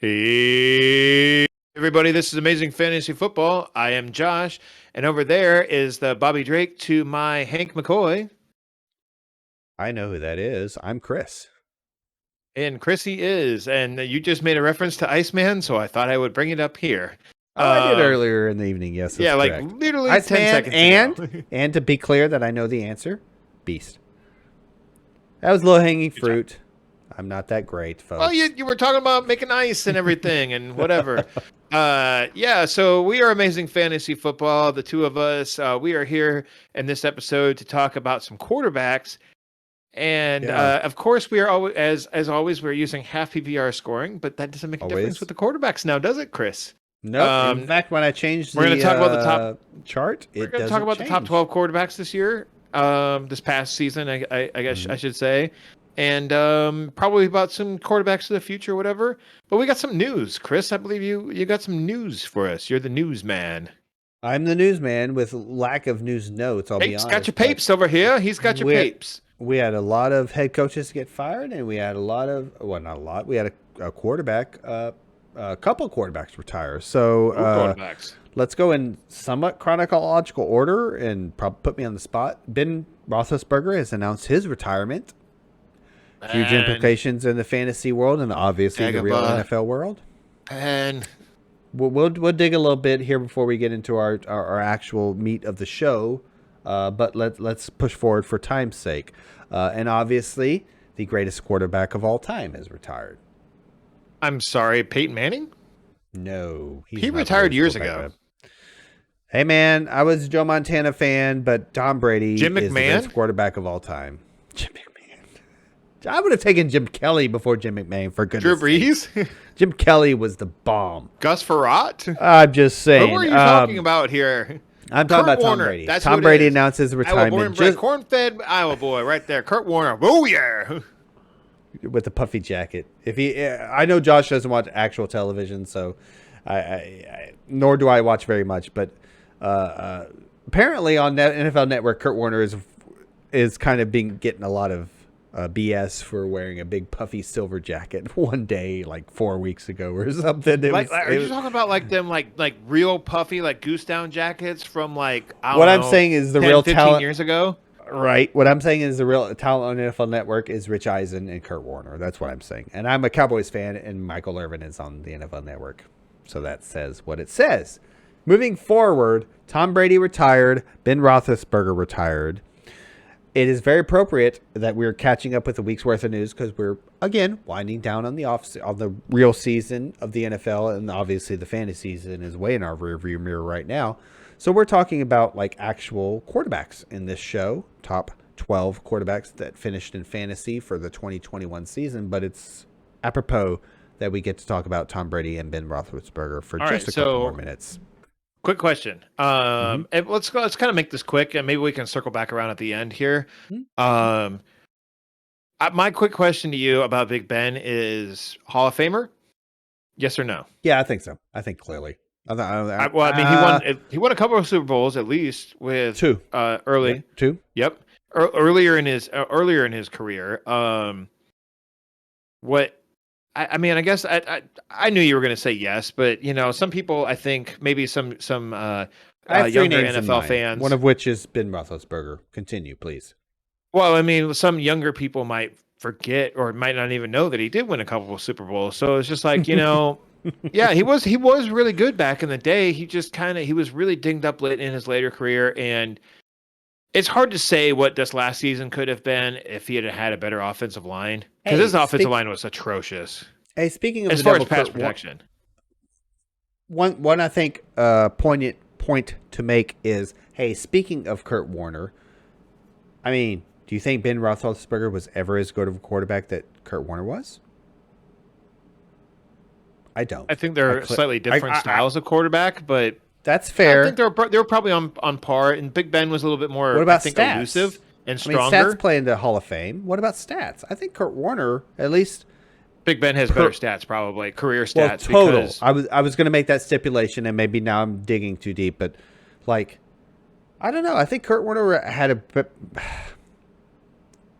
Hey, everybody, this is Amazing Fantasy Football. I am Josh, and over there is the Bobby Drake to my Hank McCoy. I know who that is. I'm Chris. And Chrissy is, and you just made a reference to Iceman, so I thought I would bring it up here. Oh, I did earlier in the evening. Yes, that's like correct. literally Iceman 10 seconds ago. And to be clear that I know the answer, Beast. That was low-hanging fruit. I'm not that great, folks. Well, you were talking about making ice and everything and whatever. So we are Amazing Fantasy Football, the two of us. We are here in this episode to talk about some quarterbacks. And of course, we are always, as always, we're using half PPR scoring, but that doesn't make a difference with the quarterbacks now, does it, Chris? No. In fact, when I changed we're going to talk about the top chart, we're going to talk about the top 12 quarterbacks this year, this past season, I guess I should say, and probably about some quarterbacks of the future, whatever. But we got some news, Chris. I believe you got some news for us. You're the newsman. I'm the newsman with lack of news notes. I'll be honest. Got your papes over here. He's got your papes. We had a lot of head coaches get fired, and we had a lot of, well, not a lot. We had a quarterback, a couple of quarterbacks retire. So let's go in somewhat chronological order and probably put me on the spot. Ben Roethlisberger has announced his retirement. Huge implications in the fantasy world and obviously the real NFL world. And we'll dig a little bit here before we get into our actual meat of the show. But let's push forward for time's sake. And obviously, the greatest quarterback of all time is retired. I'm sorry, Peyton Manning? No. He retired years ago. Hey, man, I was a Joe Montana fan, but Tom Brady Jim is the McMahon? best quarterback of all time. Jim McMahon. I would have taken Jim Kelly before Jim McMahon, for goodness Drew Brees? Jim Kelly was the bomb. Gus Farrat? I'm just saying. Who are you talking about here? I'm talking about Tom Brady. That's Tom Brady announces retirement. Corn-fed Iowa boy, right there. Kurt Warner. Oh yeah, with the puffy jacket. I know Josh doesn't watch actual television, so nor do I watch very much. But apparently on NFL Network, Kurt Warner is kind of getting a lot of BS for wearing a big puffy silver jacket one day, like 4 weeks ago or something. Are you talking about like them, like real puffy, like goose down jackets from like I'm saying is the 10, real 15 talent years ago? Right. What I'm saying is the real talent on NFL Network is Rich Eisen and Kurt Warner. That's what I'm saying. And I'm a Cowboys fan, and Michael Irvin is on the NFL Network. So that says what it says. Moving forward, Tom Brady retired. Ben Roethlisberger retired. It is very appropriate that we're catching up with a week's worth of news because we're, again, winding down on the real season of the NFL, and obviously the fantasy season is way in our rearview mirror right now. So we're talking about like actual quarterbacks in this show, top 12 quarterbacks that finished in fantasy for the 2021 season, but it's apropos that we get to talk about Tom Brady and Ben Roethlisberger for a couple more minutes. Quick question. And let's kind of make this quick, and maybe we can circle back around at the end here. My quick question to you about Big Ben is Hall of Famer? Yes or no? Yeah, I think so. I think clearly. He won a couple of Super Bowls at least with two early. Yep, two. Yep, earlier in his career. I mean, I guess I knew you were going to say yes, but some people, I think maybe some younger NFL fans. One of which is Ben Roethlisberger. Continue, please. Well, I mean, some younger people might forget or might not even know that he did win a couple of Super Bowls. So it's just like, yeah, he was really good back in the day. He just he was really dinged up late in his later career, and it's hard to say what this last season could have been if he had a better offensive line, because his offensive line was atrocious. Hey, speaking of as far as pass protection, one I think poignant point to make is, hey, speaking of Kurt Warner, I mean, do you think Ben Roethlisberger was ever as good of a quarterback that Kurt Warner was? I don't. I think they're slightly different styles of quarterback, but that's fair. I think they were probably on par, and Big Ben was a little bit more, what about stats? Elusive and stronger. I mean, stats play into Hall of Fame. What about stats? I think Kurt Warner, at least Big Ben has better stats, probably career stats. Well, total. I was going to make that stipulation, and maybe now I'm digging too deep, but like, I don't know. I think Kurt Warner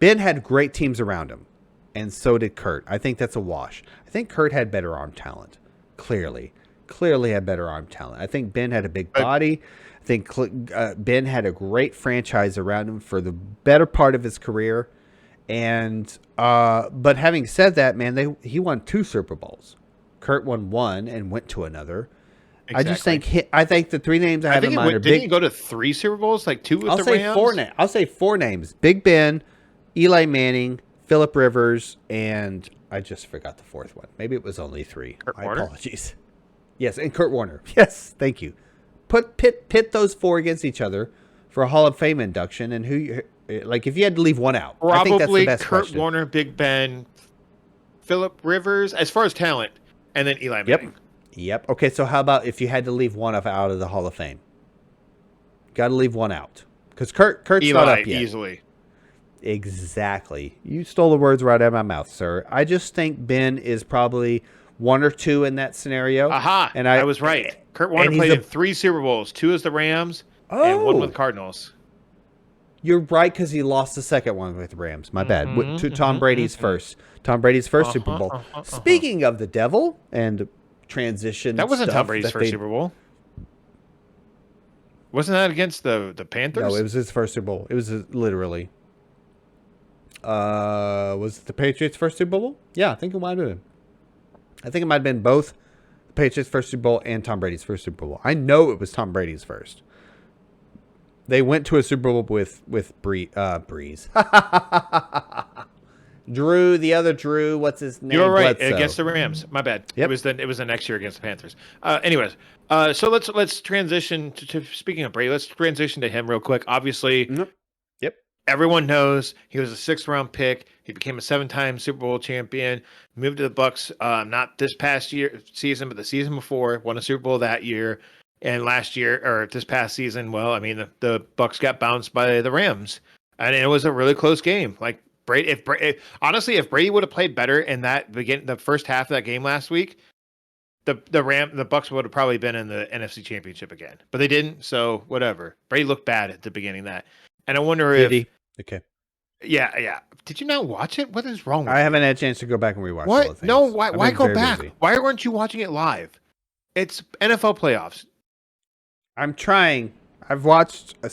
Ben had great teams around him. and so did Kurt. I think that's a wash. I think Kurt had better arm talent. Clearly had better arm talent. I think Ben had a big body. I think Ben had a great franchise around him for the better part of his career. And but having said that, man, he won 2 Super Bowls. Kurt won 1 and went to another. Exactly. I think the 3 names I have in mind are big. Didn't he go to 3 Super Bowls, like 2 with the Rams? I'll say 4 names: Big Ben, Eli Manning, Phillip Rivers, and I just forgot the 4th one. Maybe it was only 3. My apologies. Yes, and Kurt Warner. Yes, thank you. Pit those 4 against each other for a Hall of Fame induction, and if you had to leave one out, probably I think that's the best Kurt question. Warner, Big Ben, Phillip Rivers, as far as talent, and then Eli Manning. Yep. Okay, so how about if you had to leave one out of the Hall of Fame? Got to leave one out because Kurt's not up yet. Easily. Exactly. You stole the words right out of my mouth, sir. I just think Ben is probably 1 or 2 in that scenario. Aha! And I was right. Kurt Warner played in 3 Super Bowls, 2 as the Rams, and 1 with the Cardinals. You're right because he lost the second one with the Rams. My bad. To Tom Brady's first. Tom Brady's first Super Bowl. Speaking of the devil and transition, that wasn't Tom Brady's first Super Bowl. Wasn't that against the Panthers? No, it was his first Super Bowl. It was literally. Was it the Patriots' first Super Bowl? Yeah, I think it might have been. I think it might have been both the Patriots' first Super Bowl and Tom Brady's first Super Bowl. I know it was Tom Brady's first. They went to a Super Bowl with Breeze. Drew, the other Drew, what's his name? You're right, against the Rams. My bad. Yep. It was the next year against the Panthers. Anyways, so let's transition to speaking of Brady. Let's transition to him real quick. Obviously, Yep. Everyone knows he was a 6th-round pick. He became a 7-time Super Bowl champion. Moved to the Bucs, not this past season, but the season before. Won a Super Bowl that year. And last year, or this past season, well, I mean, the Bucs got bounced by the Rams, and it was a really close game. Like honestly, if Brady would have played better in the first half of that game last week, the Bucs would have probably been in the NFC Championship again. But they didn't, so whatever. Brady looked bad at the beginning of that, and I wonder if. Okay. Yeah. Did you not watch it? What is wrong with I haven't had a chance to go back and rewatch what? all the things. No, why go back? Busy. Why weren't you watching it live? It's NFL playoffs. I'm trying. I've watched a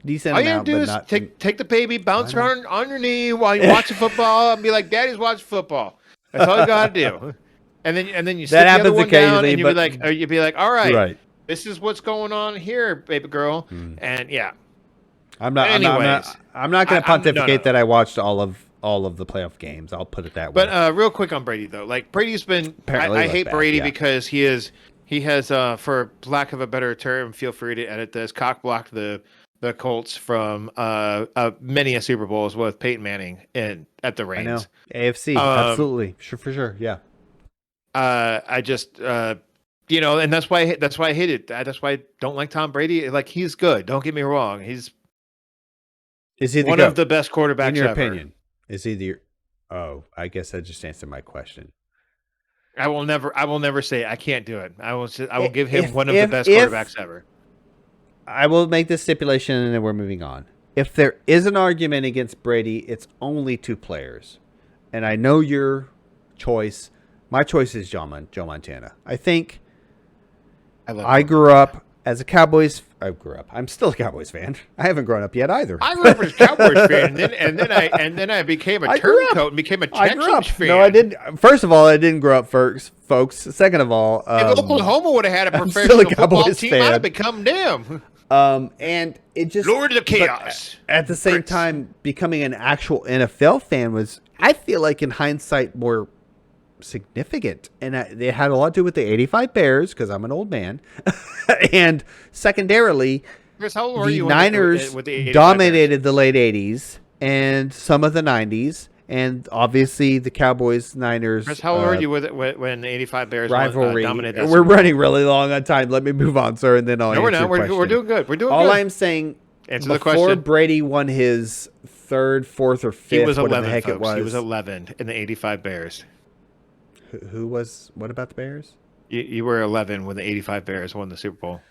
decent all you amount, do but is not take the baby, bounce her on your knee while you're watching football, and be like, "Daddy's watching football." That's all you got to do. And then you sit the other one down, and you'd be like, "All right, this is what's going on here, baby girl." And yeah, I'm not going to pontificate that I watched all of the playoff games. I'll put it that way. But real quick on Brady though, like Brady's been. I hate Brady because he has for lack of a better term, feel free to edit this, cock blocked the Colts from many a Super Bowls with Peyton Manning at the Reigns. I know. AFC, absolutely, for sure, yeah. I just and that's why I hate it. That's why I don't like Tom Brady. Like he's good. Don't get me wrong. Is he one of the best quarterbacks in your ever. opinion? Is he the? Oh, I guess I just answered my question. I will never say it. I can't do it. I will give him one of the best quarterbacks ever. I will make this stipulation and then we're moving on. If there is an argument against Brady, it's only 2 players. And I know your choice. My choice is Joe Montana. I think I grew up as a Cowboys. I'm still a Cowboys fan. I haven't grown up yet either. I grew up as a Cowboys fan, and then I became a turncoat and became a Texans fan. No, I didn't. First of all, I didn't grow up, folks. Second of all, if Oklahoma would have had a professional football team, I'd have become them. And it just Lord of Chaos. At the same time, becoming an actual NFL fan was, I feel like, in hindsight, more significant, and it had a lot to do with the '85 Bears because I'm an old man, and secondarily, Chris, how old were the you Niners with the dominated the late '80s and some of the '90s, and obviously the Cowboys Niners. Chris, how old were you when the '85 Bears rivalry dominated? We're running really long on time. Let me move on, sir, and then I'll answer your question. We're doing good. We're doing all good. I'm saying. Answer the before question. Brady won his 3rd, 4th, or 5th, he was 11, whatever the heck folks. it was. He was 11 in the '85 Bears. Who was? What about the Bears? You were 11 when the '85 Bears won the Super Bowl.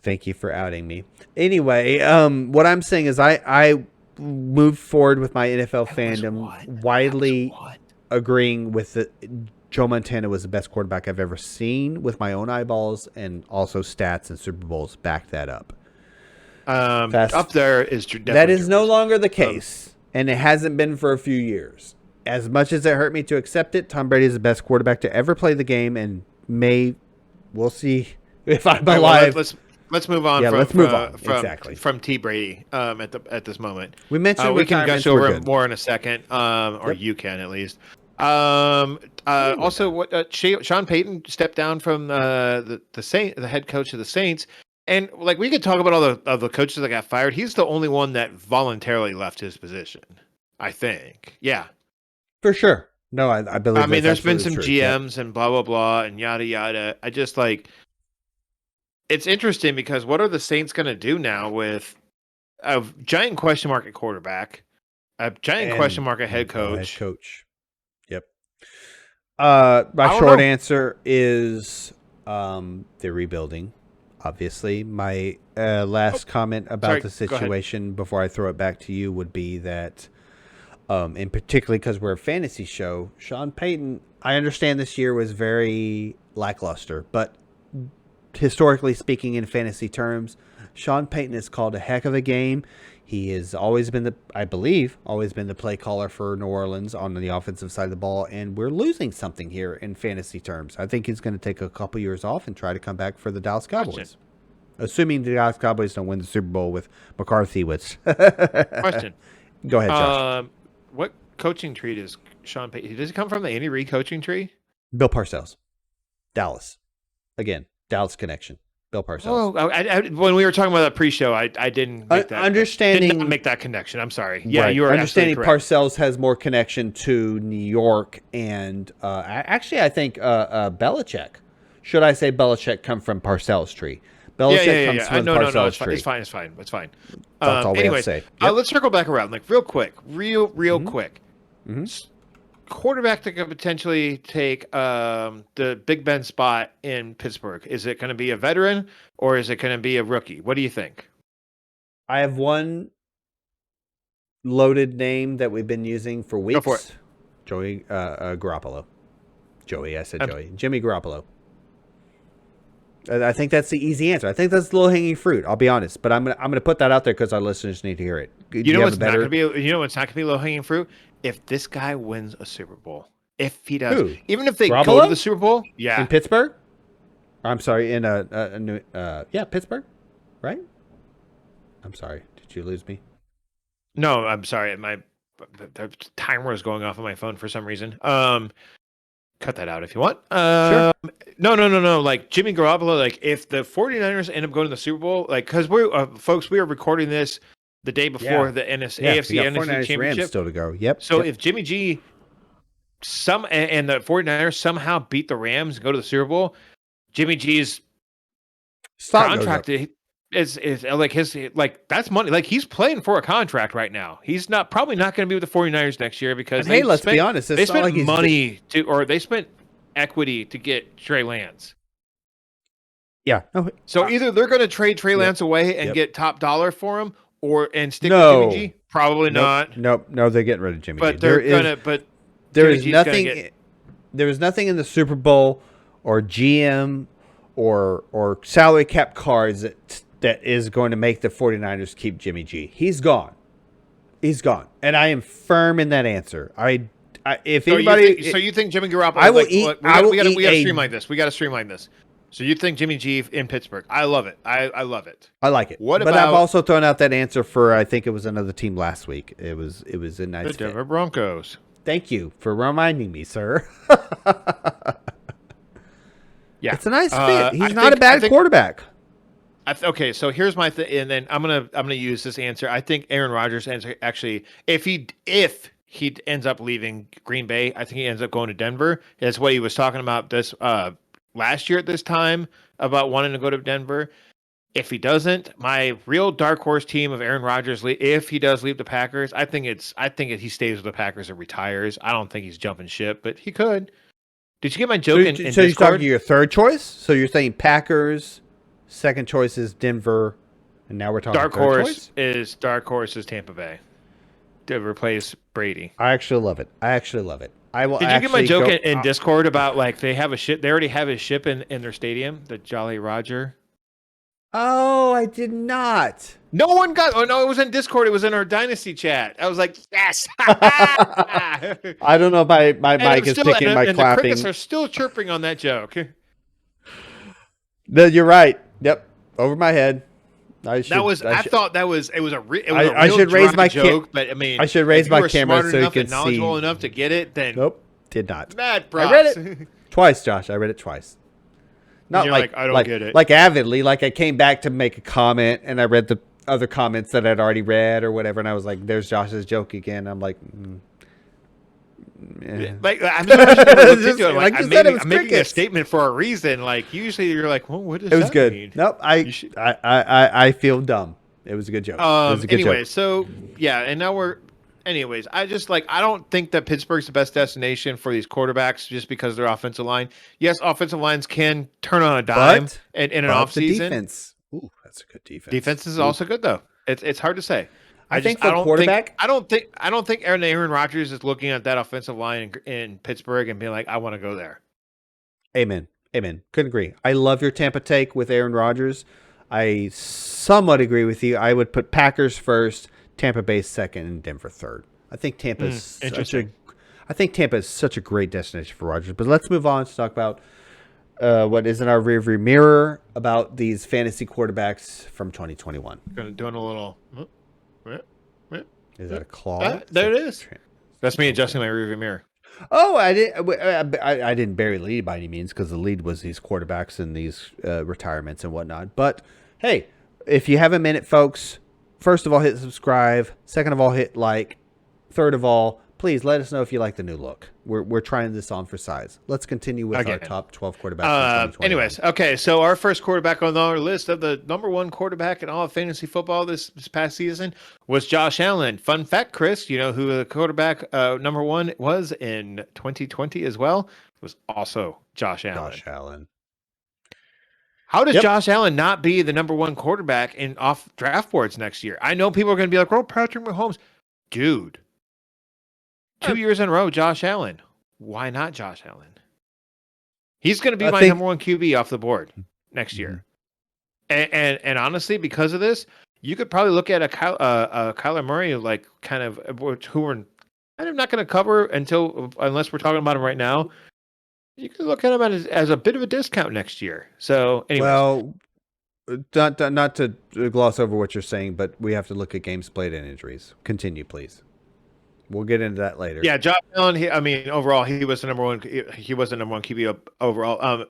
Thank you for outing me. Anyway, what I'm saying is I moved forward with my NFL fandom, widely agreeing with the Joe Montana was the best quarterback I've ever seen with my own eyeballs, and also stats and Super Bowls back that up. Up there is that is no longer the case, and it hasn't been for a few years. As much as it hurt me to accept it, Tom Brady is the best quarterback to ever play the game, and we'll see if I'm alive. Let's move on. Yeah, let's move on. Exactly from T Brady at this moment. We mentioned we can gush over it more in a second, or you can at least. Also, what Sean Payton stepped down from the head coach of the Saints, and like we could talk about all the coaches that got fired. He's the only one that voluntarily left his position, I think. Yeah, for sure. No, I believe. I mean, there's been some GMs and blah blah blah and yada yada. I just like. It's interesting because what are the Saints going to do now with a giant question mark at quarterback, a giant question mark at head coach? Yep. My short answer is they're rebuilding. Obviously, my last comment about the situation before I throw it back to you would be that, and particularly because we're a fantasy show, Sean Payton. I understand this year was very lackluster, but historically speaking, in fantasy terms, Sean Payton has called a heck of a game. He has always been the play caller for New Orleans on the offensive side of the ball, and we're losing something here in fantasy terms. I think he's going to take a couple years off and try to come back for the Dallas Cowboys. Assuming the Dallas Cowboys don't win the Super Bowl with McCarthy. Question. Go ahead, Josh. What coaching tree does Sean Payton? Does it come from the Andy Reid coaching tree? Bill Parcells. Dallas. Again. Dallas connection. Bill Parcells. Oh, when we were talking about that pre-show, I didn't make that. Did not make that connection. I'm sorry. Yeah, right. You are understanding. Parcells has more connection to New York, and actually, I think Belichick. Should I say Belichick come from Parcells' tree? Belichick comes from Parcells' tree. It's fine. That's all we have to say. Yep. Let's circle back around, like real quick, real quick. Mm-hmm. Quarterback that could potentially take the Big Ben spot in Pittsburgh. Is it going to be a veteran or is it going to be a rookie? What do you think? I have one loaded name that we've been using for weeks. Go for it. Joey Garoppolo. Joey, I said Joey. Jimmy Garoppolo. I think that's the easy answer. I think that's the low-hanging fruit. I'll be honest, but I'm gonna put that out there because our listeners need to hear it. You know what's not gonna be low-hanging fruit? If this guy wins a Super Bowl, if he does, even if they go to the Super Bowl, in Pittsburgh. I'm sorry, in Pittsburgh, right? I'm sorry. Did you lose me? No, I'm sorry. The timer was going off on my phone for some reason. Cut that out if you want. Sure. No. Like Jimmy Garoppolo, like if the 49ers end up going to the Super Bowl, like because we are recording this the day before the AFC NFC Championship. Rams still to go. Yep. So if Jimmy G and the 49ers somehow beat the Rams and go to the Super Bowl, Jimmy G's contract is like that's money. Like he's playing for a contract right now. He's probably not going to be with the 49ers next year because let's be honest, they spent money they spent equity to get Trey Lance. Yeah. So either they're going to trade Trey Lance away and get top dollar for him, and stick with Jimmy G. Probably not. Nope. No, they're getting rid of Jimmy G. There is nothing. There is nothing in the Super Bowl or GM or salary cap cards that is going to make the 49ers keep Jimmy G. He's gone. And I am firm in that answer. If anybody, so you think Jimmy Garoppolo? I will eat. We got to streamline this. We got to streamline this. So you think Jimmy G in Pittsburgh? I love it. I love it. I like it. But I've also thrown out that answer for I think it was another team last week. It was a nice the Denver Broncos. Thank you for reminding me, sir. Yeah, it's a nice fit. He's not a bad quarterback. Okay, so here's my thing, and then I'm gonna use this answer. I think Aaron Rodgers actually, if he ends up leaving Green Bay, I think he ends up going to Denver. That's what he was talking about this last year at this time about wanting to go to Denver. If he doesn't, my real dark horse team of Aaron Rodgers, if he does leave the Packers, I think he stays with the Packers and retires. I don't think he's jumping ship, but he could. Did you get my joke? So you're talking your third choice? So you're saying Packers, second choice is Denver, and now we're talking dark horse is Tampa Bay. to replace Brady. I actually love it. I will. Did you get my joke in Discord about like they already have a ship in their stadium, the Jolly Roger? Oh, I did not. No one got. Oh no, it was in Discord. It was in our Dynasty chat. I was like, yes. I don't know if my mic is picking my and clapping. The crickets are still chirping on that joke. No, you're right. Yep, over my head. I thought that was a real I should raise my joke, but I mean, I should raise my camera so you can see. Knowledgeable enough to get it, then nope, did not. Mad props. I read it twice, Josh. I read it twice. Not like I don't get it. Like avidly. Like I came back to make a comment and I read the other comments that I'd already read or whatever, and I was like, "There's Josh's joke again." I'm like. Like I'm I'm making a crickets. statement for a reason. Like usually you're like, well, what does it was that good. mean? Nope, I feel dumb. It was a good joke. Anyway, so yeah, and now anyways, I don't think that Pittsburgh's the best destination for these quarterbacks just because of their offensive line. Yes, offensive lines can turn on a dime in an offseason. Defense. Ooh, that's a good defense. Defense is also good though. It's hard to say. I think for quarterback, I don't think Aaron Rodgers is looking at that offensive line in Pittsburgh and being like, I want to go there. Amen. Couldn't agree. I love your Tampa take with Aaron Rodgers. I somewhat agree with you. I would put Packers first, Tampa Bay second, and Denver third. I think Tampa is such a great destination for Rodgers. But let's move on to talk about what is in our rearview mirror about these fantasy quarterbacks from 2021. Doing a little. Is that a claw? There it is. That's me adjusting my rearview mirror. Oh, I didn't bury the lead by any means because the lead was these quarterbacks and these retirements and whatnot. But hey, if you have a minute, folks, first of all, hit subscribe. Second of all, hit like. Third of all, please let us know if you like the new look. We're trying this on for size. Let's continue with our top 12 quarterbacks. Anyways, okay, so our first quarterback on our list of the number one quarterback in all of fantasy football this past season was Josh Allen. Fun fact, Chris, you know who the quarterback number one was in 2020 as well? It was also Josh Allen. How does Josh Allen not be the number one quarterback in off draft boards next year? I know people are going to be like, "Oh, Patrick Mahomes." Dude. 2 years in a row, Josh Allen. Why not Josh Allen? He's going to be my number one QB off the board next year. And honestly, because of this, you could probably look at a Calla Murray, like kind of who we're kind of not going to cover unless we're talking about him right now. You could look at him as a bit of a discount next year. So, anyways. Well, not to gloss over what you're saying, but we have to look at games played and injuries. Continue, please. We'll get into that later. Yeah, Josh Allen. Overall, he was the number one. He was the number one QB overall.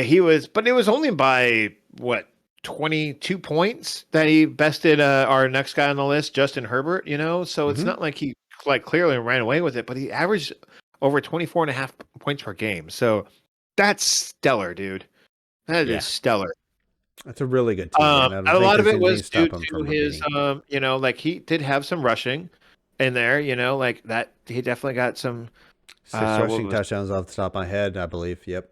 He was, but it was only by 22 points that he bested our next guy on the list, Justin Herbert. So it's not like he clearly ran away with it, but he averaged over 24.5 points per game. So that's stellar, dude. That is stellar. That's a really good team. A lot of it was due to his, he did have some rushing in there, that he definitely got some 6 rushing touchdowns off the top of my head, I believe. Yep.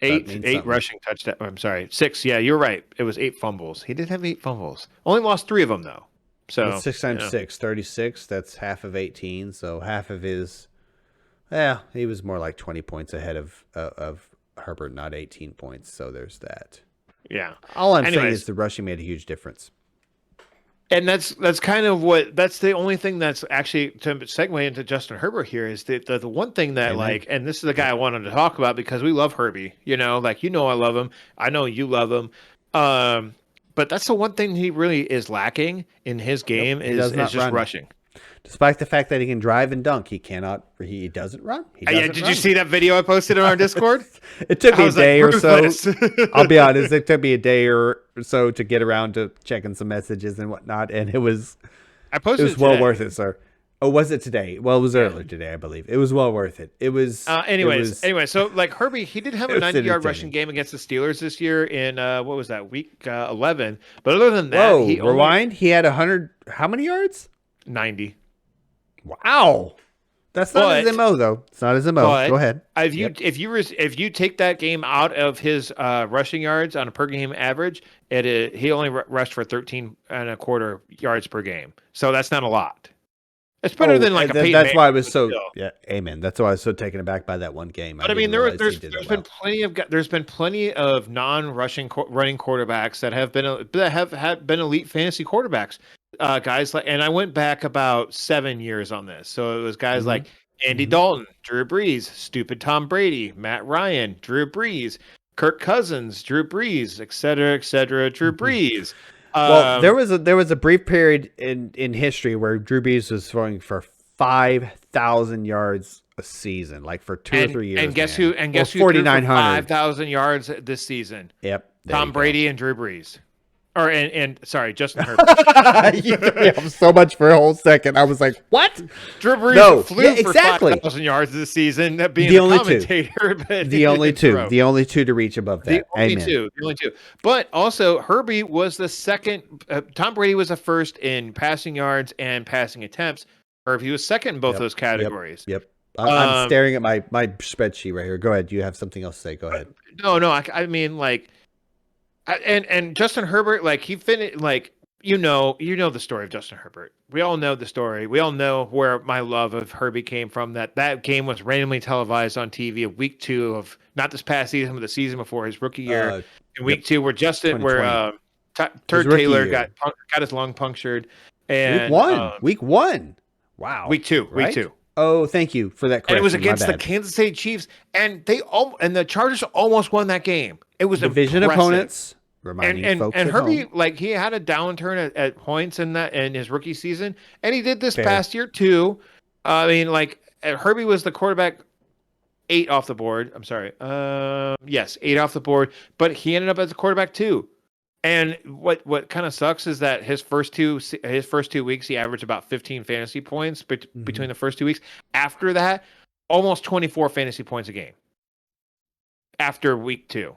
8 rushing touchdowns. I'm sorry. 6. Yeah, you're right. It was 8 fumbles. He did have 8 fumbles. Only lost 3 of them though. So that's 6 times 6, 36. That's half of 18. So half of his, he was more like 20 points ahead of Herbert, not 18 points. So there's that. Yeah. All I'm saying is the rushing made a huge difference. And that's kind of that's the only thing that's actually to segue into Justin Herbert here is the one thing that and this is the guy I wanted to talk about because we love Herbie, I love him. I know you love him. But that's the one thing he really is lacking in his game is just rushing. Despite the fact that he can drive and dunk, he doesn't run. Did you see that video I posted on our Discord? It took me a day or so. I'll be honest. It took me a day or so to get around to checking some messages and whatnot. And it was well worth it, sir. Oh, was it today? Well, it was earlier today, I believe. It was well worth it. It was. Anyway, so Herbie, he did have a 90-yard rushing game against the Steelers this year in what was that, week 11? But other than that, he had 100. How many yards? 90. Wow, that's not his MO though. It's not his MO. Go ahead. If you take that game out of his rushing yards on a per game average, he only rushed for 13.25 yards per game. So that's not a lot. It's better than like a Peyton that's Manning, why I was but so still. amen. That's why I was so taken aback by that one game. But I mean, there's been plenty of non-rushing running quarterbacks that have been elite fantasy quarterbacks. Guys like, and I went back about 7 years on this. So it was guys like Andy Dalton, Drew Brees, stupid Tom Brady, Matt Ryan, Drew Brees, Kirk Cousins, Drew Brees, et cetera, Drew Brees. Well, there was a brief period in history where Drew Brees was throwing for 5,000 yards a season, like for 2 or 3 years. And guess who? And guess who? 4,900 5,000 yards this season. Yep. Tom Brady and Drew Brees. Sorry, Justin Herbert. You threw me off so much for a whole second. I was like, "What?" Drew Brees flew for exactly. 5,000 yards this season. Being the only commentator, but the only two to reach above that. The only two. But also, Herbie was the second. Tom Brady was the first in passing yards and passing attempts. Herbie was second in both those categories. Yep. I'm staring at my spreadsheet right here. Go ahead. You have something else to say? Go ahead. No. I mean, like. And Justin Herbert, like he finished, like you know the story of Justin Herbert. We all know the story. We all know where my love of Herbie came from. That game was randomly televised on TV of week 2 of not this past season, but the season before his rookie year. In week 2, where Turd Taylor got his lung punctured. And week one. Wow. Week two. Oh, thank you for that correction. And it was against the Kansas City Chiefs, and the Chargers almost won that game. It was division opponents. And Herbie, like he had a downturn at points in his rookie season, and he did this past year too. I mean, like Herbie was the quarterback 8 off the board. I'm sorry. Yes, 8 off the board, but he ended up as a quarterback 2. And what kind of sucks is that his first two weeks he averaged about 15 fantasy points between the first 2 weeks. After that, almost 24 fantasy points a game. After week 2.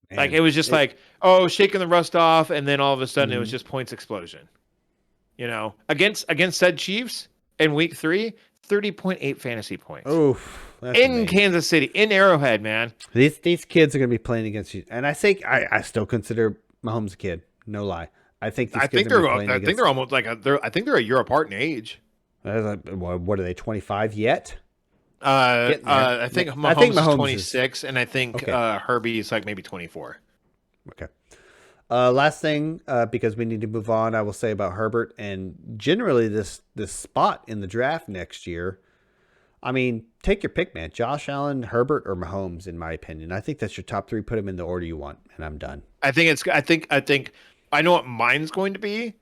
Man, like it was just shaking the rust off, and then all of a sudden it was just points explosion. You know, against said Chiefs in week 3, 30.8 fantasy points. Oof, in Kansas City, in Arrowhead, man. These kids are going to be playing against you, and I think I still consider Mahomes a kid. No lie, I think they're almost like I think they're a year apart in age. What are they? 25 yet? I think Mahomes is 26, and I think Herbie is like maybe 24. Okay. Last thing, because we need to move on, I will say about Herbert and generally this spot in the draft next year. I mean, take your pick, man. Josh Allen, Herbert, or Mahomes, in my opinion. I think that's your top 3. Put them in the order you want, and I'm done. I think I know what mine's going to be.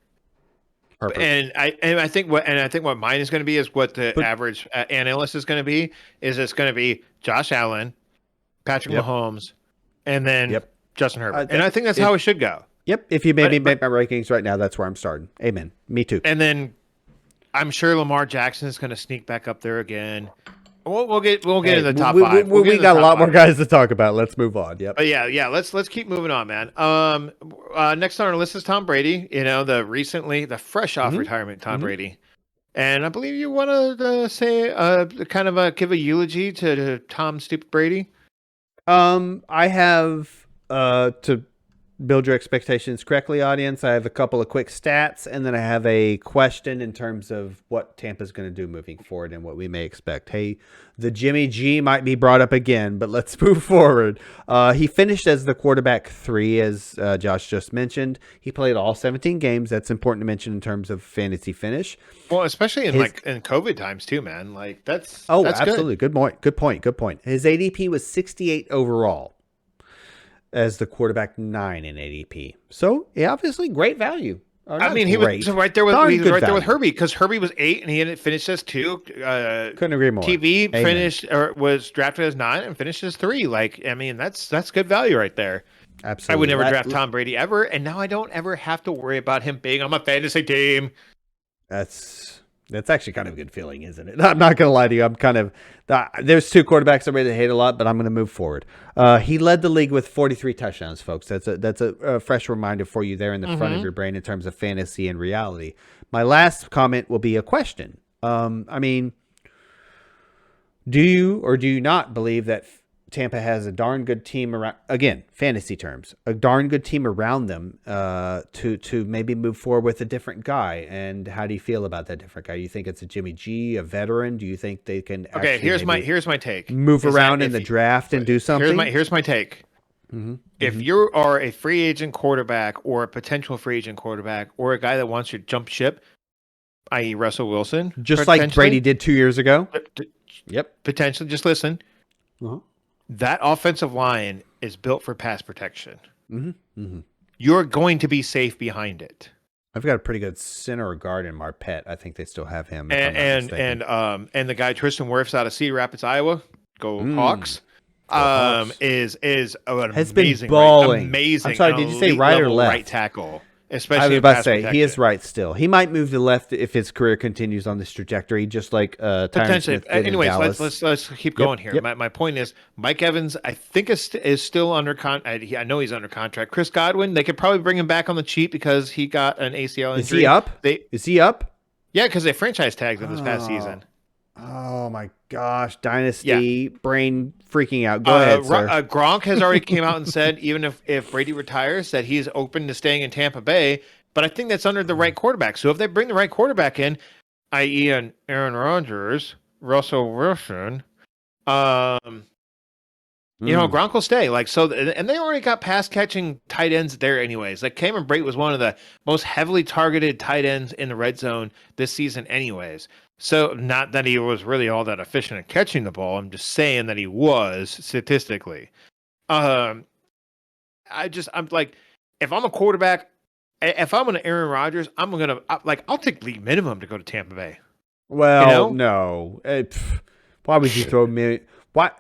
Herbert. And I think what mine is going to be is what the average analyst is going to be. It's going to be Josh Allen, Patrick Mahomes, and then Justin Herbert. And I think that's how it should go. Yep. If you made me make my rankings right now, that's where I'm starting. Amen. Me too. And then I'm sure Lamar Jackson is going to sneak back up there again. We'll get in the top 5. We got a lot more guys to talk about. Let's move on. Yep. But yeah. Let's keep moving on, man. Next on our list is Tom Brady. You know, the fresh off retirement Tom Brady, and I believe you want to say give a eulogy to Tom Stupid Brady. I have to build your expectations correctly, audience. I have a couple of quick stats, and then I have a question in terms of what Tampa's going to do moving forward and what we may expect. Hey, the Jimmy G might be brought up again, but let's move forward. He finished as the quarterback 3, as Josh just mentioned. He played all 17 games. That's important to mention in terms of fantasy finish. Well, especially in COVID times too, man. Like that's absolutely good point. Good point. His ADP was 68 overall, as the quarterback 9 in ADP. So, obviously great value. I mean, he was right there with Herbie, because Herbie was 8 and he had finished as 2. Couldn't agree more. TV finished or was drafted as 9 and finished as 3. Like, I mean, that's good value right there. Absolutely. I would never draft Tom Brady ever, and now I don't ever have to worry about him being on my fantasy team. That's actually kind of a good feeling, isn't it? I'm not going to lie to you. I'm kind of there's 2 quarterbacks I really hate a lot, but I'm going to move forward. He led the league with 43 touchdowns, folks. That's a fresh reminder for you there in the front of your brain in terms of fantasy and reality. My last comment will be a question. I mean, do you or do you not believe that Tampa has a darn good team around, again, fantasy terms, a darn good team around them to maybe move forward with a different guy. And how do you feel about that different guy? Do you think it's a Jimmy G, a veteran? Do you think they can Okay, here's my take. Move around in the draft and do something? Here's my take. If you are a free agent quarterback or a potential free agent quarterback or a guy that wants to jump ship, i.e. Russell Wilson, just like Brady did 2 years ago. Yep. Potentially, just listen. That offensive line is built for pass protection. You're going to be safe behind it. I've got a pretty good center guard in Marpet. I think they still have him. And the guy Tristan Wirfs out of Cedar Rapids, Iowa, go Hawks. Is an has amazing, been balling. Amazing. I'm sorry, did you say right or left? Right tackle. Especially I was about to say he is right still. He might move to left if his career continues on this trajectory, just like potentially. Anyways, let's keep going here. My point is, Mike Evans, I think is still under contract. I know he's under contract. Chris Godwin, they could probably bring him back on the cheap because he got an ACL injury. Is he up? Is he up? Yeah, because they franchise tagged him this past season. Oh my gosh, dynasty brain freaking out. Go ahead, sir. Gronk has already came out and said even if Brady retires, that he's open to staying in Tampa Bay. But I think that's under the right quarterback. So if they bring the right quarterback in, i.e. an Aaron Rodgers, Russell Wilson, Gronk will stay. And they already got pass catching tight ends there anyways. Like Cameron Brate was one of the most heavily targeted tight ends in the red zone this season anyways. So not that he was really all that efficient at catching the ball. I'm just saying that he was statistically. I'm like, if I'm a quarterback, if I'm an Aaron Rodgers, I'll take league minimum to go to Tampa Bay. Well, no. Why would you throw me? What?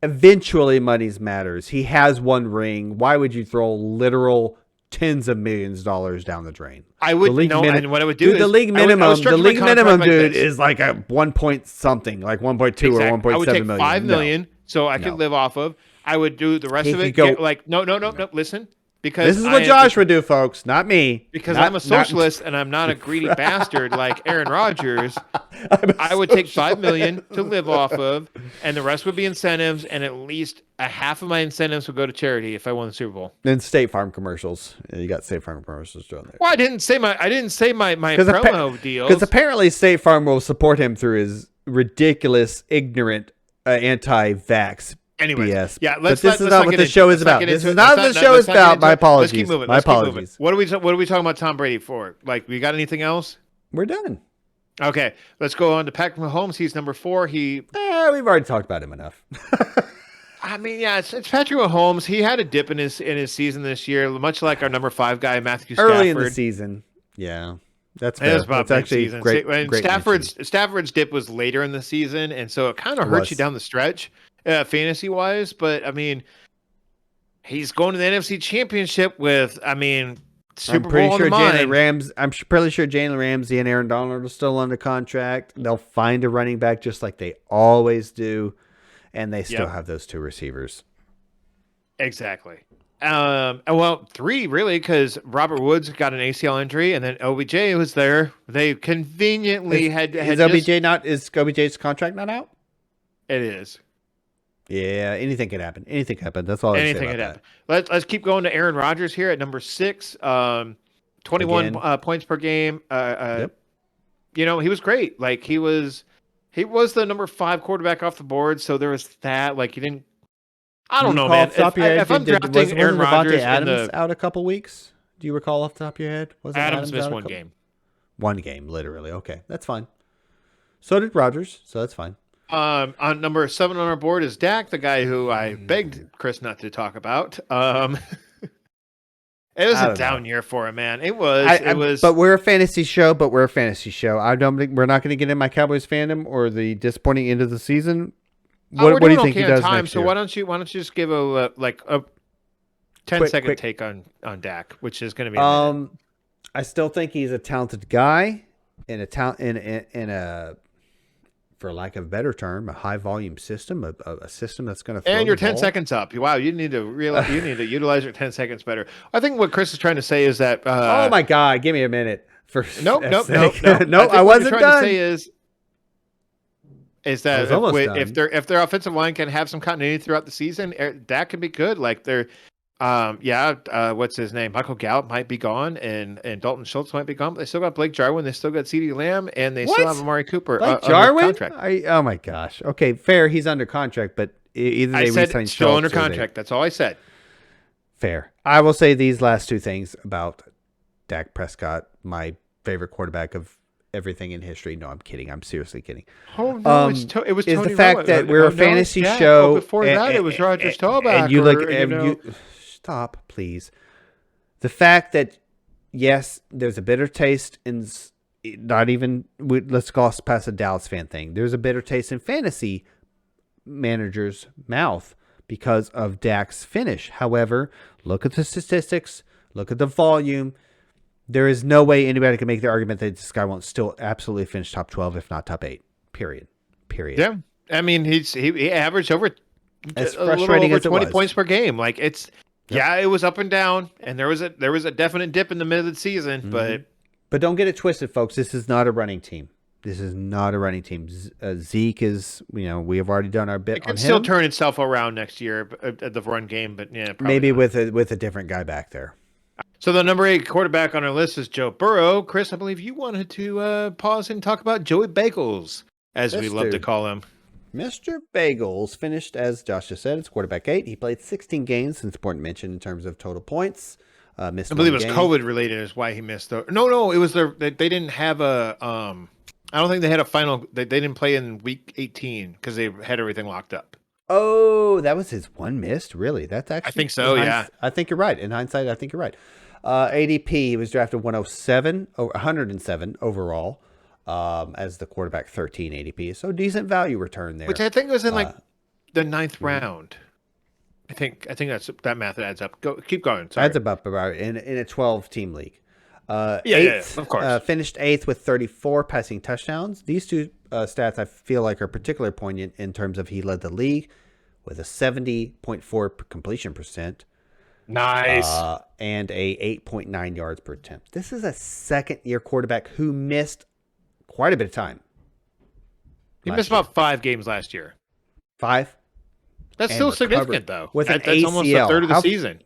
Eventually, money matters. He has one ring. Why would you throw literal tens of millions of dollars down the drain? I would know, and what I would do is the league minimum. The league minimum, dude, is like a 1 point something, like 1.2 or 1.7 million. I would take $5 million, so I could live off of. I would do the rest of it. No. Listen, because this is what Josh would do, folks, not me. Because I'm a socialist and I'm not a greedy bastard like Aaron Rodgers. I would take $5 million to live off of, and the rest would be incentives, and at least a half of my incentives would go to charity if I won the Super Bowl. Then State Farm commercials. You got State Farm commercials doing there. Well, I didn't say my promo deal. Because apparently State Farm will support him through his ridiculous, ignorant, anti-vax. Anyways, BS. Yeah, this is not what the show is about. This is not what the show is about. My apologies. Let's keep moving. My apologies. What are we talking about Tom Brady for? Like, we got anything else? We're done. Okay, let's go on to Patrick Mahomes. He's number 4. We've already talked about him enough. I mean, yeah, it's Patrick Mahomes. He had a dip in his season this year, much like our number 5 guy, Matthew Stafford. Early in the season, yeah. That's fair. That's actually great. Stafford's dip was later in the season, and so it kind of hurts you down the stretch. Fantasy wise, but I mean, he's going to the NFC Championship with, Super Bowl on the mind. I'm pretty sure Jalen Ramsey and Aaron Donald are still under contract. They'll find a running back just like they always do, and they still have those 2 receivers. Exactly. 3 really, because Robert Woods got an ACL injury, and then OBJ was there. They conveniently is OBJ's contract not out? It is. Yeah, anything could happen. Anything could happen. That's all I say about that. Let's keep going to Aaron Rodgers here at number 6. 21 points per game. He was great. Like he was the number 5 quarterback off the board. So there was that. Like, you didn't. I don't know, man. If I'm drafting Aaron Rodgers, Adams out a couple weeks. Do you recall off the top of your head? Was Adams missed one game? One game, literally. Okay, that's fine. So did Rodgers. So that's fine. On number 7 on our board is Dak, the guy who I begged Chris not to talk about. It was a down year for him, man. It was. But we're a fantasy show. We're not going to get in my Cowboys fandom or the disappointing end of the season. What do you think he does next year? So why don't you just give a 10-second take on Dak, which is going to be. I still think he's a talented guy in a for lack of a better term, a high volume system, a system that's going to. And you're 10 seconds up. Wow, you need to utilize your 10 seconds better. I think what Chris is trying to say is that. Oh my God! Give me a minute. Nope. No, I wasn't done. Trying to say is I that was almost done. if their offensive line can have some continuity throughout the season, that could be good. Like they're, what's his name? Michael Gallup might be gone, and Dalton Schultz might be gone, but they still got Blake Jarwin, they still got CeeDee Lamb, and they still have Amari Cooper. Like under Jarwin? contract. Oh my gosh. Okay, fair. He's under contract, but either they said still under contract. That's all I said. Fair. I will say these last two things about Dak Prescott, my favorite quarterback of everything in history. No, I'm kidding. I'm seriously kidding. Oh no, it was is Tony the fact Romo. that we're a fantasy show. Before that, it was Rodgers Staubach. And you look, stop, please. The fact that yes, there's a bitter taste in not even. Let's gloss past the Dallas fan thing. There's a bitter taste in fantasy managers' mouth because of Dak's finish. However, look at the statistics. Look at the volume. There is no way anybody can make the argument that this guy won't still absolutely finish top 12, if not top 8. Period. Yeah, I mean he averaged over as a little frustrating over as 20 it was. points per game. Like it's it was up and down, and there was a definite dip in the middle of the season, but don't get it twisted, folks. This is not a running team. This is not a running team. Zeke is, we have already done our bit. It can still turn itself around next year at the run game, but maybe not. with a different guy back there. So the number 8 quarterback on our list is Joe Burrow. Chris, I believe you wanted to pause and talk about Joey Bagels, as we love to call him. Mr. Bagels finished, as Josh just said, it's quarterback 8. He played 16 games, it's important to mention in terms of total points. Missed I believe it was game. COVID related is why he missed. No, it was they didn't have a. I don't think they had a final. They didn't play in week 18 because they had everything locked up. Oh, that was his one missed? Really? That's actually. I think so. Yeah. I think you're right. In hindsight, I think you're right. ADP, he was drafted 107 overall, as the quarterback 13 ADP. So decent value return there. Which I think was in like the 9th round. I think that math adds up. Keep going. Sorry. Adds up about in a 12-team league. Eighth, of course. Finished 8th with 34 passing touchdowns. These two stats I feel like are particularly poignant in terms of he led the league with a 70.4 completion percent. Nice. And a 8.9 yards per attempt. This is a second-year quarterback who missed quite a bit of time. He missed about 5 games last year. 5? That's still significant, though. With an that's ACL. Almost a third of the season.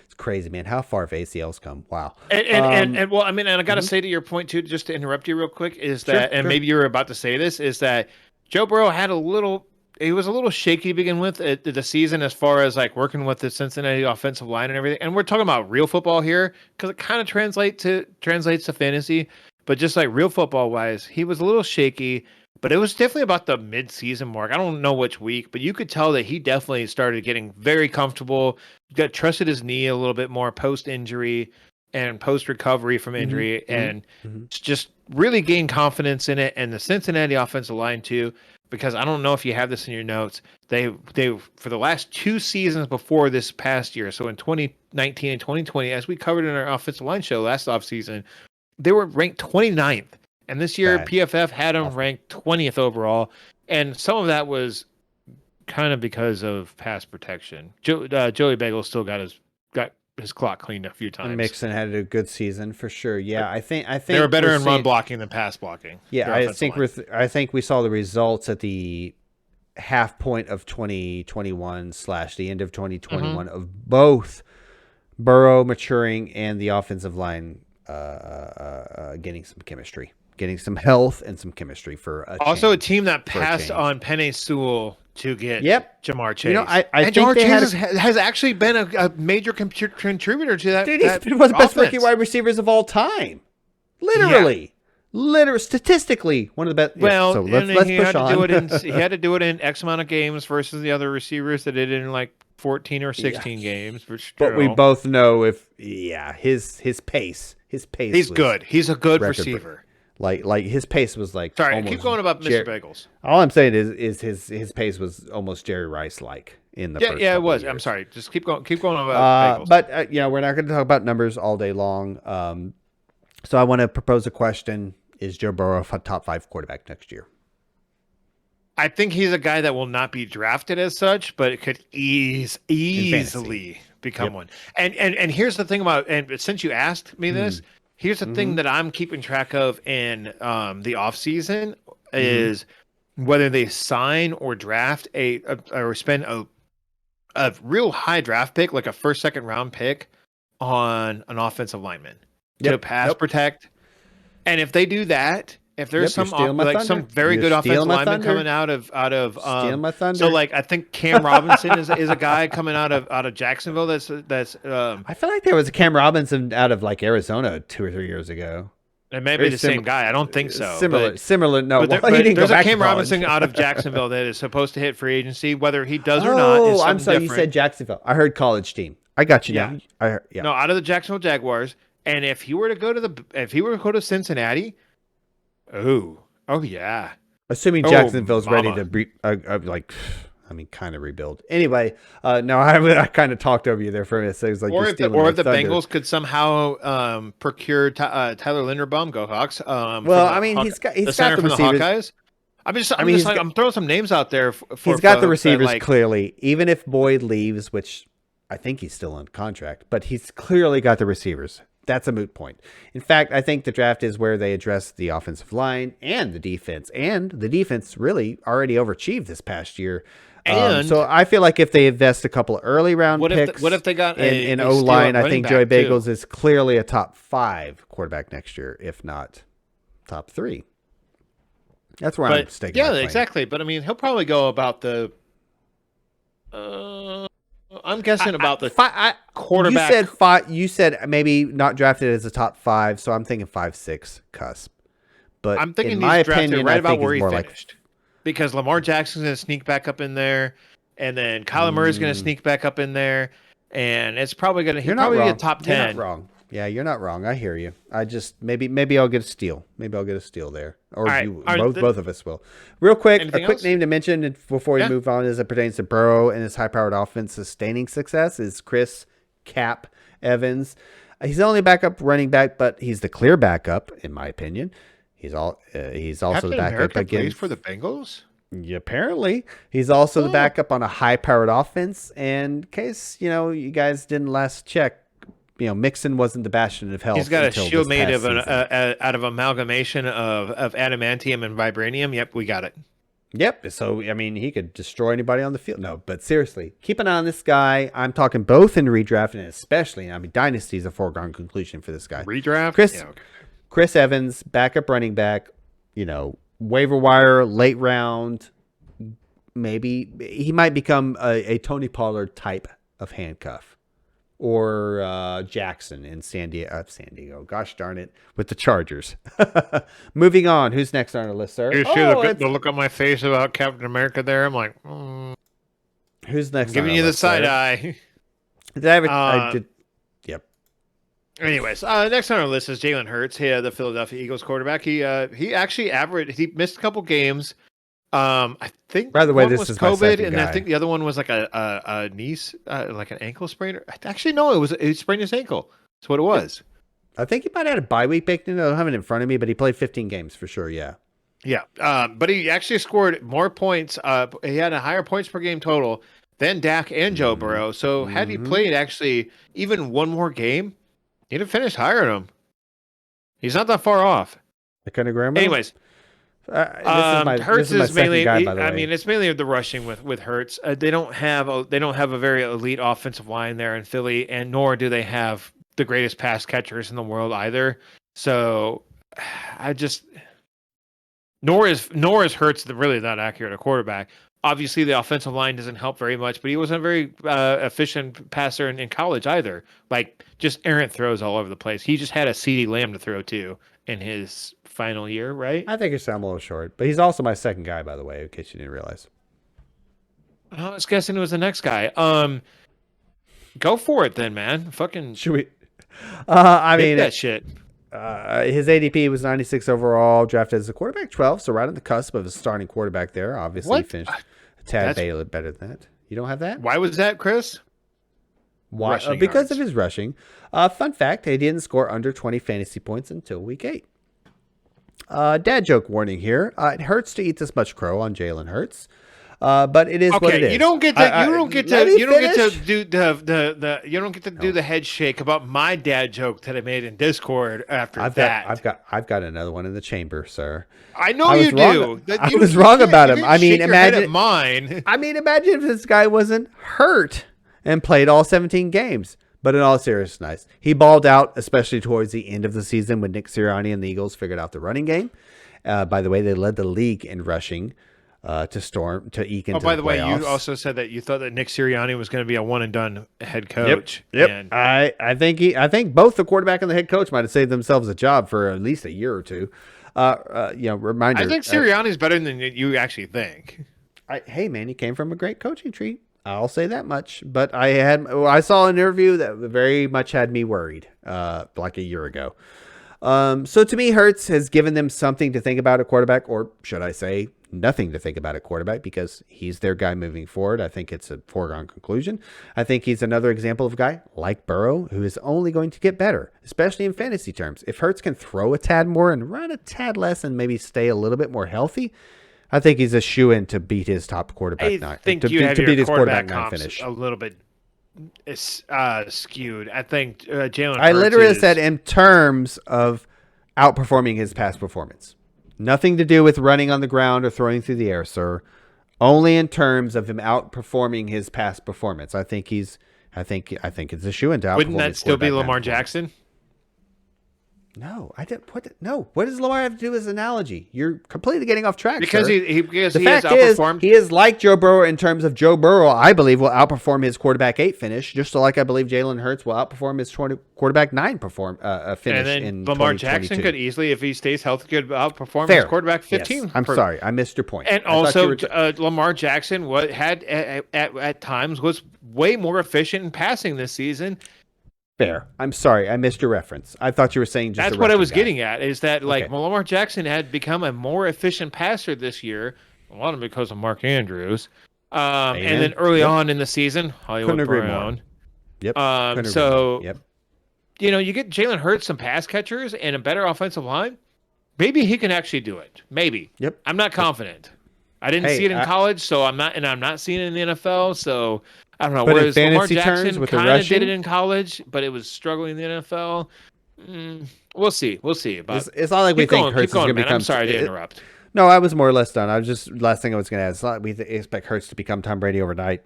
It's crazy, man. How far have ACLs come? Wow. And well, I mean, and I got to say to your point, too, just to interrupt you real quick, is that, maybe you were about to say this, is that Joe Burrow he was a little shaky to begin with at the season as far as like working with the Cincinnati offensive line and everything. And we're talking about real football here because it kind of translates to fantasy, but just like real football wise, he was a little shaky, but it was definitely about the mid-season mark. I don't know which week, but you could tell that he definitely started getting very comfortable, trusted his knee a little bit more post-injury and post-recovery from injury, and just really gained confidence in it. And the Cincinnati offensive line too, because I don't know if you have this in your notes, they for the last 2 seasons before this past year, so in 2019 and 2020, as we covered in our offensive line show last offseason, they were ranked 29th. And this year, PFF had them ranked 20th overall. And some of that was kind of because of pass protection. Joey Bagel still got his clock cleaned a few times. And Mixon had a good season for sure. Yeah, I think they were better in run blocking than pass blocking. Yeah, I think we saw the results at the half point of 2021 / the end of 2021 of both Burrow maturing and the offensive line getting some chemistry, getting some health and some chemistry for a team that passed on Penei Sewell to get Jamar Chase. I think Jamar Chase has actually been a major contributor to that. Dude, he's been one of the best rookie wide receivers of all time. Literally, statistically, one of the best. Well, so let's push on. He had to do it in X amount of games versus the other receivers that did it in like 14 or 16 games. But we both know his pace. He's good. He's a good receiver. Like his pace was like. Sorry, keep going about Mr. Bagels. All I'm saying is his pace was almost Jerry Rice like in the first it was. Years. I'm sorry. Just keep going about Bagels. But we're not going to talk about numbers all day long. So I want to propose a question: is Joe Burrow a top 5 quarterback next year? I think he's a guy that will not be drafted as such, but it could easily become one. And here's the thing about, and since you asked me this, here's the thing that I'm keeping track of in the off season is whether they sign or draft or spend a real high draft pick, like a first, second round pick on an offensive lineman to pass protect. And if they do that, if there's some very good offensive lineman coming out of stealing my thunder. So like I think Cam Robinson is a guy coming out of Jacksonville that's I feel like there was a Cam Robinson out of like Arizona 2 or 3 years ago. It may be the same guy. I don't think so. Similar. No, but there's a Cam Robinson out of Jacksonville that is supposed to hit free agency. Whether he does or not is I'm sorry. different. You said Jacksonville. I heard college team. I got you. Yeah. Now. No, out of the Jacksonville Jaguars. And if he were to go to Cincinnati, oh yeah. Assuming Jacksonville's ready to kind of rebuild. Anyway, no, I kind of talked over you there for a minute. So it was like, or if the Bengals could somehow procure Tyler Linderbaum, go Hawks. He's got the receivers. I'm throwing some names out there. He's got the receivers clearly. Even if Boyd leaves, which I think he's still on contract, but he's clearly got the receivers. That's a moot point. In fact, I think the draft is where they address the offensive line and the defense. And the defense really already overachieved this past year. And so I feel like if they invest a couple of early round picks, what if they got in O-line? I think Joey Bagels is clearly a top 5 quarterback next year, if not top 3. That's where I'm sticking. Yeah, exactly. But I mean, he'll probably go about the. I'm guessing about the quarterback. You said 5. You said maybe not drafted as a top 5, so I'm thinking 5-6 cusp. But I'm thinking in my opinion, right about where he finished. Because Lamar Jackson's going to sneak back up in there, and then Calla Murray's going to sneak back up in there, and it's probably going to be a top 10. You're not wrong. Yeah, you're not wrong. I hear you. I just maybe I'll get a steal. Maybe I'll get a steal there, or both of us will. Real quick, a quick name to mention before we move on, as it pertains to Burrow and his high-powered offense sustaining success, is Chris Capp Evans. He's only backup running back, but he's the clear backup in my opinion. He's also the backup against for the Bengals. Yeah, apparently, he's also the backup on a high-powered offense. And in case you guys didn't last check, Mixon wasn't the bastion of health. He's got a shield made of out of amalgamation of adamantium and vibranium. Yep, we got it. Yep. So he could destroy anybody on the field. No, but seriously, keep an eye on this guy. I'm talking both in redraft and especially, dynasty is a foregone conclusion for this guy. Redraft, Chris Evans, backup running back, waiver wire, late round. Maybe he might become a Tony Pollard type of handcuff, or Jackson in San Diego. Gosh darn it, with the Chargers. Moving on. Who's next on our list, sir? You see the look on my face about Captain America there? I'm like, who's next? I'm giving you the side eye. I did. Yep. Anyways, next on our list is Jalen Hurts, the Philadelphia Eagles quarterback. He actually averaged. He missed a couple games. I think. By the way, this is COVID, and I think the other one was like a knee, like an ankle sprain. Actually, no, he sprained his ankle. That's what it was. I think he might have had a bye week baked in. I don't have it in front of me, but he played 15 games for sure. Yeah. Yeah. But he actually scored more points. He had a higher points per game total than Dak and Joe Burrow. So had he played actually even one more game, he'd have finished higher than him. He's not that far off. The kind of grammar. Anyways. Hurts is mainly. It's mainly the rushing with Hurts. They don't have a very elite offensive line there in Philly, and nor do they have the greatest pass catchers in the world either. So, nor is Hurts really that accurate a quarterback. Obviously, the offensive line doesn't help very much, but he wasn't a very efficient passer in college either. Like just errant throws all over the place. He just had a CeeDee Lamb to throw to in his final year, right? I think it's a little short, but he's also my second guy, by the way, in case you didn't realize. I was guessing it was the next guy. Go for it then, man. Fucking should we? That shit. His ADP was 96 overall, drafted as a quarterback 12, so right on the cusp of a starting quarterback there. Obviously, he finished a tad better than that. You don't have that? Why was that, Chris? Why? Because of his rushing. Fun fact, he didn't score under 20 fantasy points until week 8. Dad joke warning here. It hurts to eat this much crow on Jalen Hurts. But it is what it is. You don't get to do the head shake about my dad joke that I made in Discord after I've got another one in the chamber, sir. I know you do. I was wrong about him. I mean, imagine mine. I mean, imagine if this guy wasn't hurt and played all 17 games. But in all seriousness, he balled out, especially towards the end of the season when Nick Sirianni and the Eagles figured out the running game. By the way, they led the league in rushing to eke into the playoffs. By the way, you also said that you thought that Nick Sirianni was going to be a one and done head coach. Yep. And I think both the quarterback and the head coach might have saved themselves a job for at least a year or two. Reminder. I think Sirianni's better than you actually think. Hey man, he came from a great coaching tree. I'll say that much. But I saw an interview that very much had me worried, like a year ago. So to me, Hurts has given them something to think about at quarterback, or should I say nothing to think about at quarterback, because he's their guy moving forward. I think it's a foregone conclusion. I think he's another example of a guy like Burrow who is only going to get better, especially in fantasy terms. If Hurts can throw a tad more and run a tad less and maybe stay a little bit more healthy, I think he's a shoo-in to beat his top quarterback. I think you have your quarterback comps finish a little bit skewed. I think Jalen Hurts I literally said in terms of outperforming his past performance. Nothing to do with running on the ground or throwing through the air, sir. Only in terms of him outperforming his past performance. I think it's a shoo-in to outperform. Wouldn't that still be Lamar Jackson? No, I didn't. No, what does Lamar have to do with this analogy? You're completely getting off track. Because sir. The fact is he is like Joe Burrow in terms of Joe Burrow. I believe will outperform his quarterback 8 finish, just like I believe Jalen Hurts will outperform his quarterback 9 finish. And then in Lamar 2022. Jackson could easily, if he stays healthy, could outperform Fair. his quarterback 15. Yes. I'm sorry, I missed your point. And also, Lamar Jackson had at times was way more efficient in passing this season. Fair. I'm sorry, I missed your reference. I thought you were saying just that's what I was getting at. Is that Lamar Jackson had become a more efficient passer this year, a lot of it because of Mark Andrews, and then early on in the season, Hollywood Brown. Yep. You get Jalen Hurts some pass catchers and a better offensive line. Maybe he can actually do it. Maybe. Yep. I'm not confident. I didn't see it in college, so I'm not seeing it in the NFL. So I don't know. But whereas in Lamar fantasy Jackson terms with the kind of rushing, did it in college, but it was struggling in the NFL. We'll see. But it's not like we think Hurts is going to become. I'm sorry to interrupt. No, I was more or less done. Last thing I was going to add. It's not we expect Hurts to become Tom Brady overnight.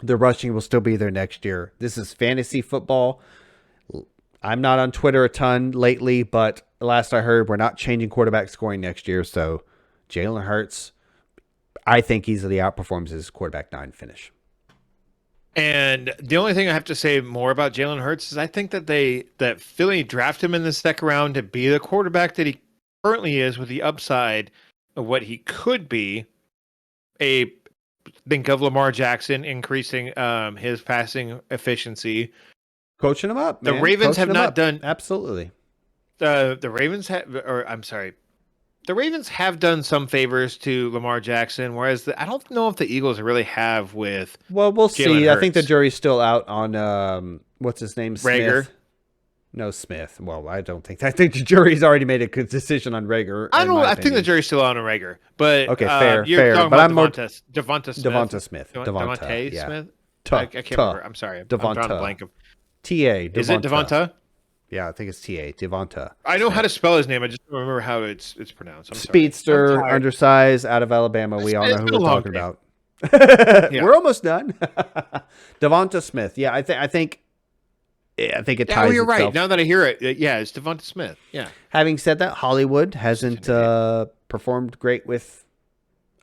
The rushing will still be there next year. This is fantasy football. I'm not on Twitter a ton lately, but last I heard, we're not changing quarterback scoring next year. So Jalen Hurts, I think easily outperforms his quarterback 9 finish. And the only thing I have to say more about Jalen Hurts is I think that Philly drafted him in the second round to be the quarterback that he currently is, with the upside of what he could be. Think of Lamar Jackson increasing his passing efficiency, coaching him up. The Ravens have not done absolutely. The Ravens have done some favors to Lamar Jackson, whereas I don't know if the Eagles really have with. Well, we'll see. Hurts. I think the jury's still out on what's his name, Rager. Smith. No, Smith. Well, I don't think that. I think the jury's already made a good decision on Rager. I think the jury's still out on Rager, but okay, fair. But I'm more Devonta Smith. Devonta Smith. Devonta yeah. Smith. I can't remember. I'm sorry. I'm drawing a blank of. T.A. Devonta. Is it Devonta? Yeah, I think it's T.A. Devonta. I know how to spell his name. I just don't remember how it's pronounced. Speedster, undersized, out of Alabama. We all know who we're talking about. Yeah. We're almost done. Devonta Smith. Yeah, I think it ties itself. You're right. Now that I hear it, it's Devonta Smith. Yeah. Having said that, Hollywood hasn't performed great with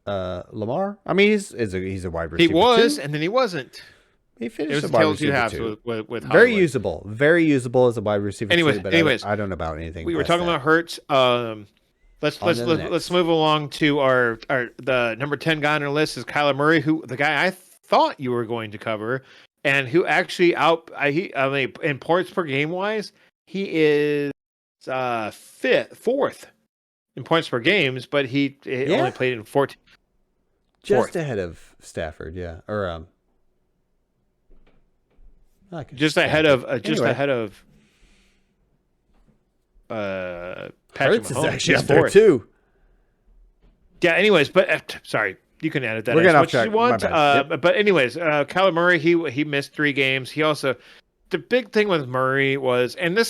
Lamar. I mean, he's a wide receiver. He was, too. And then he wasn't. He finished it was a tale of two halves with very usable as a wide receiver. Anyways, I don't know about anything. We were talking about Hurts. Let's move along to our the number 10 guy on our list is Kyla Murray, who the guy I thought you were going to cover, and who actually in points per game wise, he is fourth in points per games, but he only played in 14. Just ahead of Stafford, yeah, or just ahead of Patrick Hurts Mahomes. is actually up there too. Yeah. Anyways, but sorry, You can edit that We're as getting off much as track. you My want. bad. Yep. But anyways, Calla Murray, he missed 3 games. He also, the big thing with Murray was, and I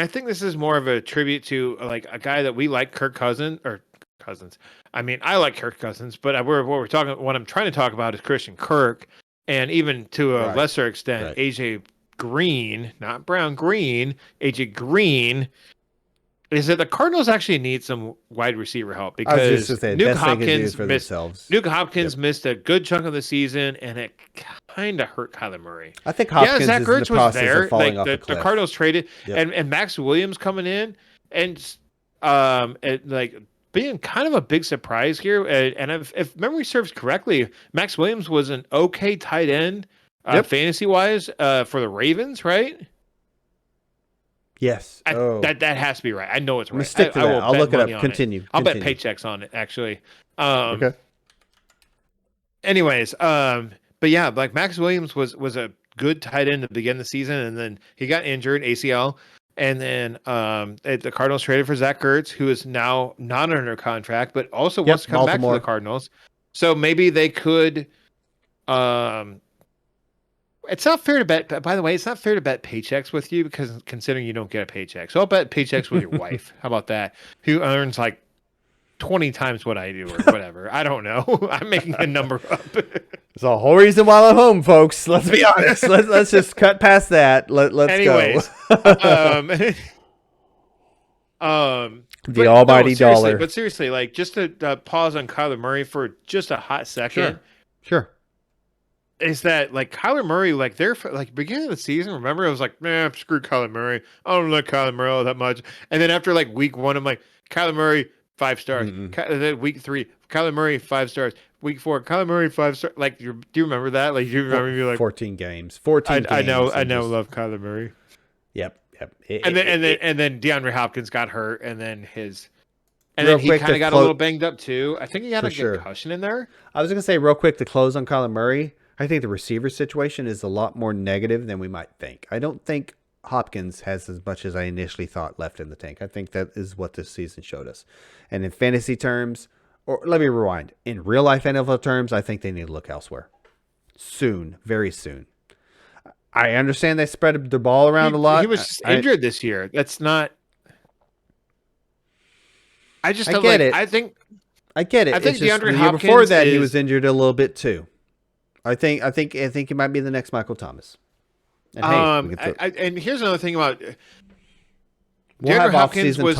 think this is more of a tribute to like a guy that we like, Kirk Cousins or Cousins. I mean, I like Kirk Cousins, but what I'm trying to talk about is Christian Kirk, and even to a lesser extent, AJ Green, not Brown, Green, AJ Green. Is that the Cardinals actually need some wide receiver help because Nuke Hopkins missed a good chunk of the season, and it kind of hurt Kyla Murray. I think Hopkins Zach is Ertz in the process was there. of falling off a cliff. The Cardinals traded, and Max Williams coming in, and being kind of a big surprise here. And if memory serves correctly, Max Williams was an okay tight end, fantasy wise, for the Ravens, right? Yes. That has to be right. I know it's right. Stick to that. I'll look it up. Continue. I'll bet paychecks on it, actually. Okay. Anyways, but yeah, like Max Williams was a good tight end to begin the season, and then he got injured, ACL, and then the Cardinals traded for Zach Ertz, who is now not under contract, but also wants to come back to the Cardinals. So maybe they could. It's not fair to bet. By the way, it's not fair to bet paychecks with you because considering you don't get a paycheck. So I'll bet paychecks with your wife. How about that? Who earns like 20 times what I do or whatever. I don't know. I'm making a number up. It's the whole reason why I'm home, folks. Let's be honest. Let's just cut past that. Let's go. The almighty dollar. But seriously, like just to pause on Kyla Murray for just a hot second. Sure. Is that like Kyla Murray, like they're like beginning of the season, remember I was like, man, screw Kyla Murray. I don't like Kyla Murray all that much. And then after like week 1, I'm like, Kyla Murray, 5 stars. Then week 3, Kyla Murray, 5 stars. Week 4, Kyla Murray, 5 stars. Like, do you remember that? Like, do you remember me like 14 games. 14 games. I know, love Kyla Murray. Yep. And then DeAndre Hopkins got hurt, and then he kind of got a little banged up too. I think he had a concussion in there. I was gonna say real quick to close on Colin Murray. I think the receiver situation is a lot more negative than we might think. I don't think Hopkins has as much as I initially thought left in the tank. I think that is what this season showed us. And in fantasy terms, or let me rewind, in real life NFL terms, I think they need to look elsewhere. Soon, very soon. I understand they spread the ball around a lot. He was just injured this year. That's not. I get it. I think DeAndre Hopkins before that he was injured a little bit too. I think he might be the next Michael Thomas. And and here's another thing about DeAndre Hopkins was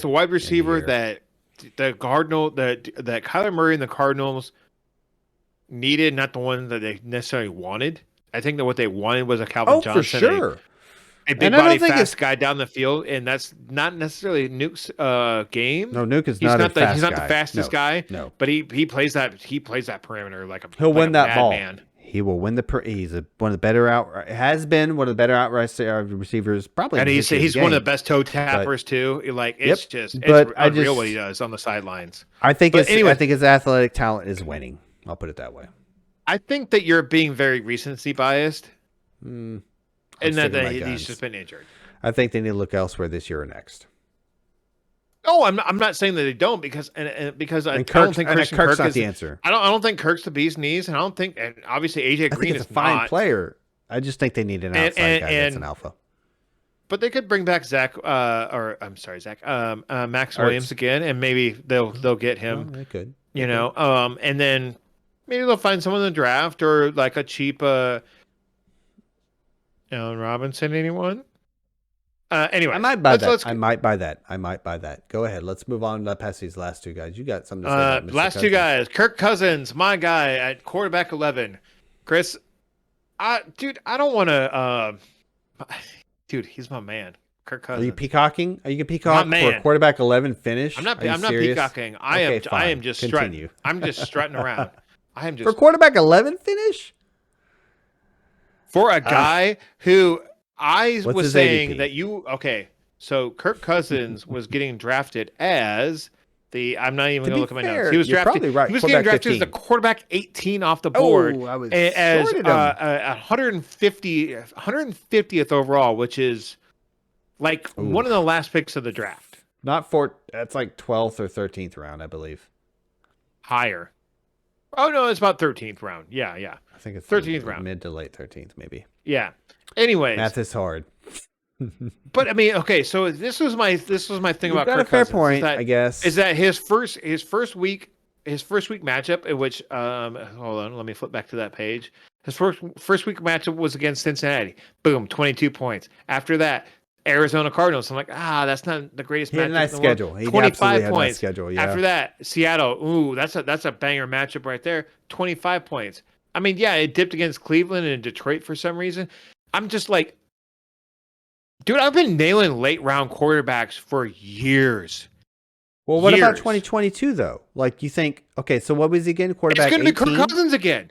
the wide receiver that Kyler Murray and the Cardinals needed, not the one that they necessarily wanted. I think that what they wanted was a Calvin Johnson, for sure. A big body, fast guy down the field, and that's not necessarily Nuke's game. No, Nuke is not a fast guy. He's not the fastest guy. No, but he plays that perimeter like a. He'll win that ball. Man. He will win he's one of the better outright receivers probably. And he's one of the best toe tappers too. Like it's unreal what he does on the sidelines. I think his athletic talent is winning. I'll put it that way. I think that you're being very recency biased. And that he's just been injured. I think they need to look elsewhere this year or next. Oh, I'm not saying that they don't because I don't think Kirk's not the answer. I don't think Kirk's the bee's knees, and I don't think, and obviously AJ Green is a fine player. I just think they need an outside guy that's an alpha. But they could bring back Max Williams again, and maybe they'll get him. They could, and then maybe they'll find someone in the draft or like a cheap. Allen Robinson, anyone? Anyway, I might buy that. I might buy that. Go ahead. Let's move on past these last two guys. You got something to say about Mr. Last two guys. Kirk Cousins, my guy at quarterback 11. Chris, I don't want to. Dude, he's my man. Kirk Cousins. Are you peacocking? Are you gonna peacock for a quarterback 11 finish? I'm not peacocking. I am just strutting. I'm just strutting around. For quarterback 11 finish. For a guy who I was saying that so Kirk Cousins was getting drafted as I'm not even going to look at my notes. He was drafted. Right. He was getting drafted as the quarterback 18 off the board as 150th overall, which is like one of the last picks of the draft. That's like 12th or 13th round, I believe. Higher. Oh no, it's about 13th round. Yeah. I think it's 13th round. mid to late 13th, maybe. Yeah. Anyways, Math is hard. but I mean, okay, so this was my thing You've about got Kirk a fair Cousins, point, I guess. is that his first week matchup, in which hold on, let me flip back to that page. His first week matchup was against Cincinnati. Boom, 22 points. After that, Arizona Cardinals. I'm like, that's not the greatest He matchup had a nice in the world. schedule. He 25 had a points. nice schedule, yeah. After that, Seattle. Ooh, that's a banger matchup right there. 25 points. I mean, yeah, it dipped against Cleveland and Detroit for some reason. I'm just like, dude, I've been nailing late round quarterbacks for years. Well, what about 2022 though? Like, you think, okay, so what was he again? Quarterback 18? It's going to be Kirk Cousins again.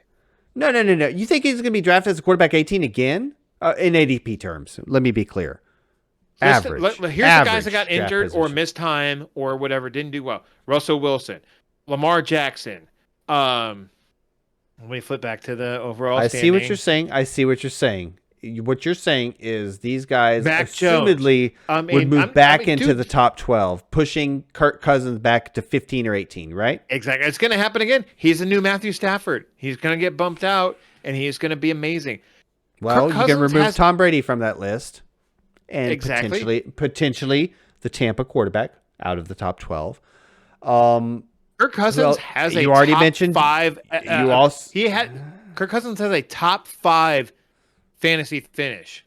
No. You think he's going to be drafted as a quarterback 18 again? In ADP terms, let me be clear. Average. Here's the guys that got injured or missed time or whatever, didn't do well. Russell Wilson, Lamar Jackson. Let me flip back to the overall standing. I see what you're saying. What you're saying is these guys assumedly would move back into the top 12, pushing Kirk Cousins back to 15 or 18, right? Exactly. It's going to happen again. He's a new Matthew Stafford. He's going to get bumped out, and he's going to be amazing. Well, you can remove Tom Brady from that list, and potentially the Tampa quarterback out of the top 12. Kirk Cousins has a you already top mentioned 5. Kirk Cousins has a top 5 fantasy finish.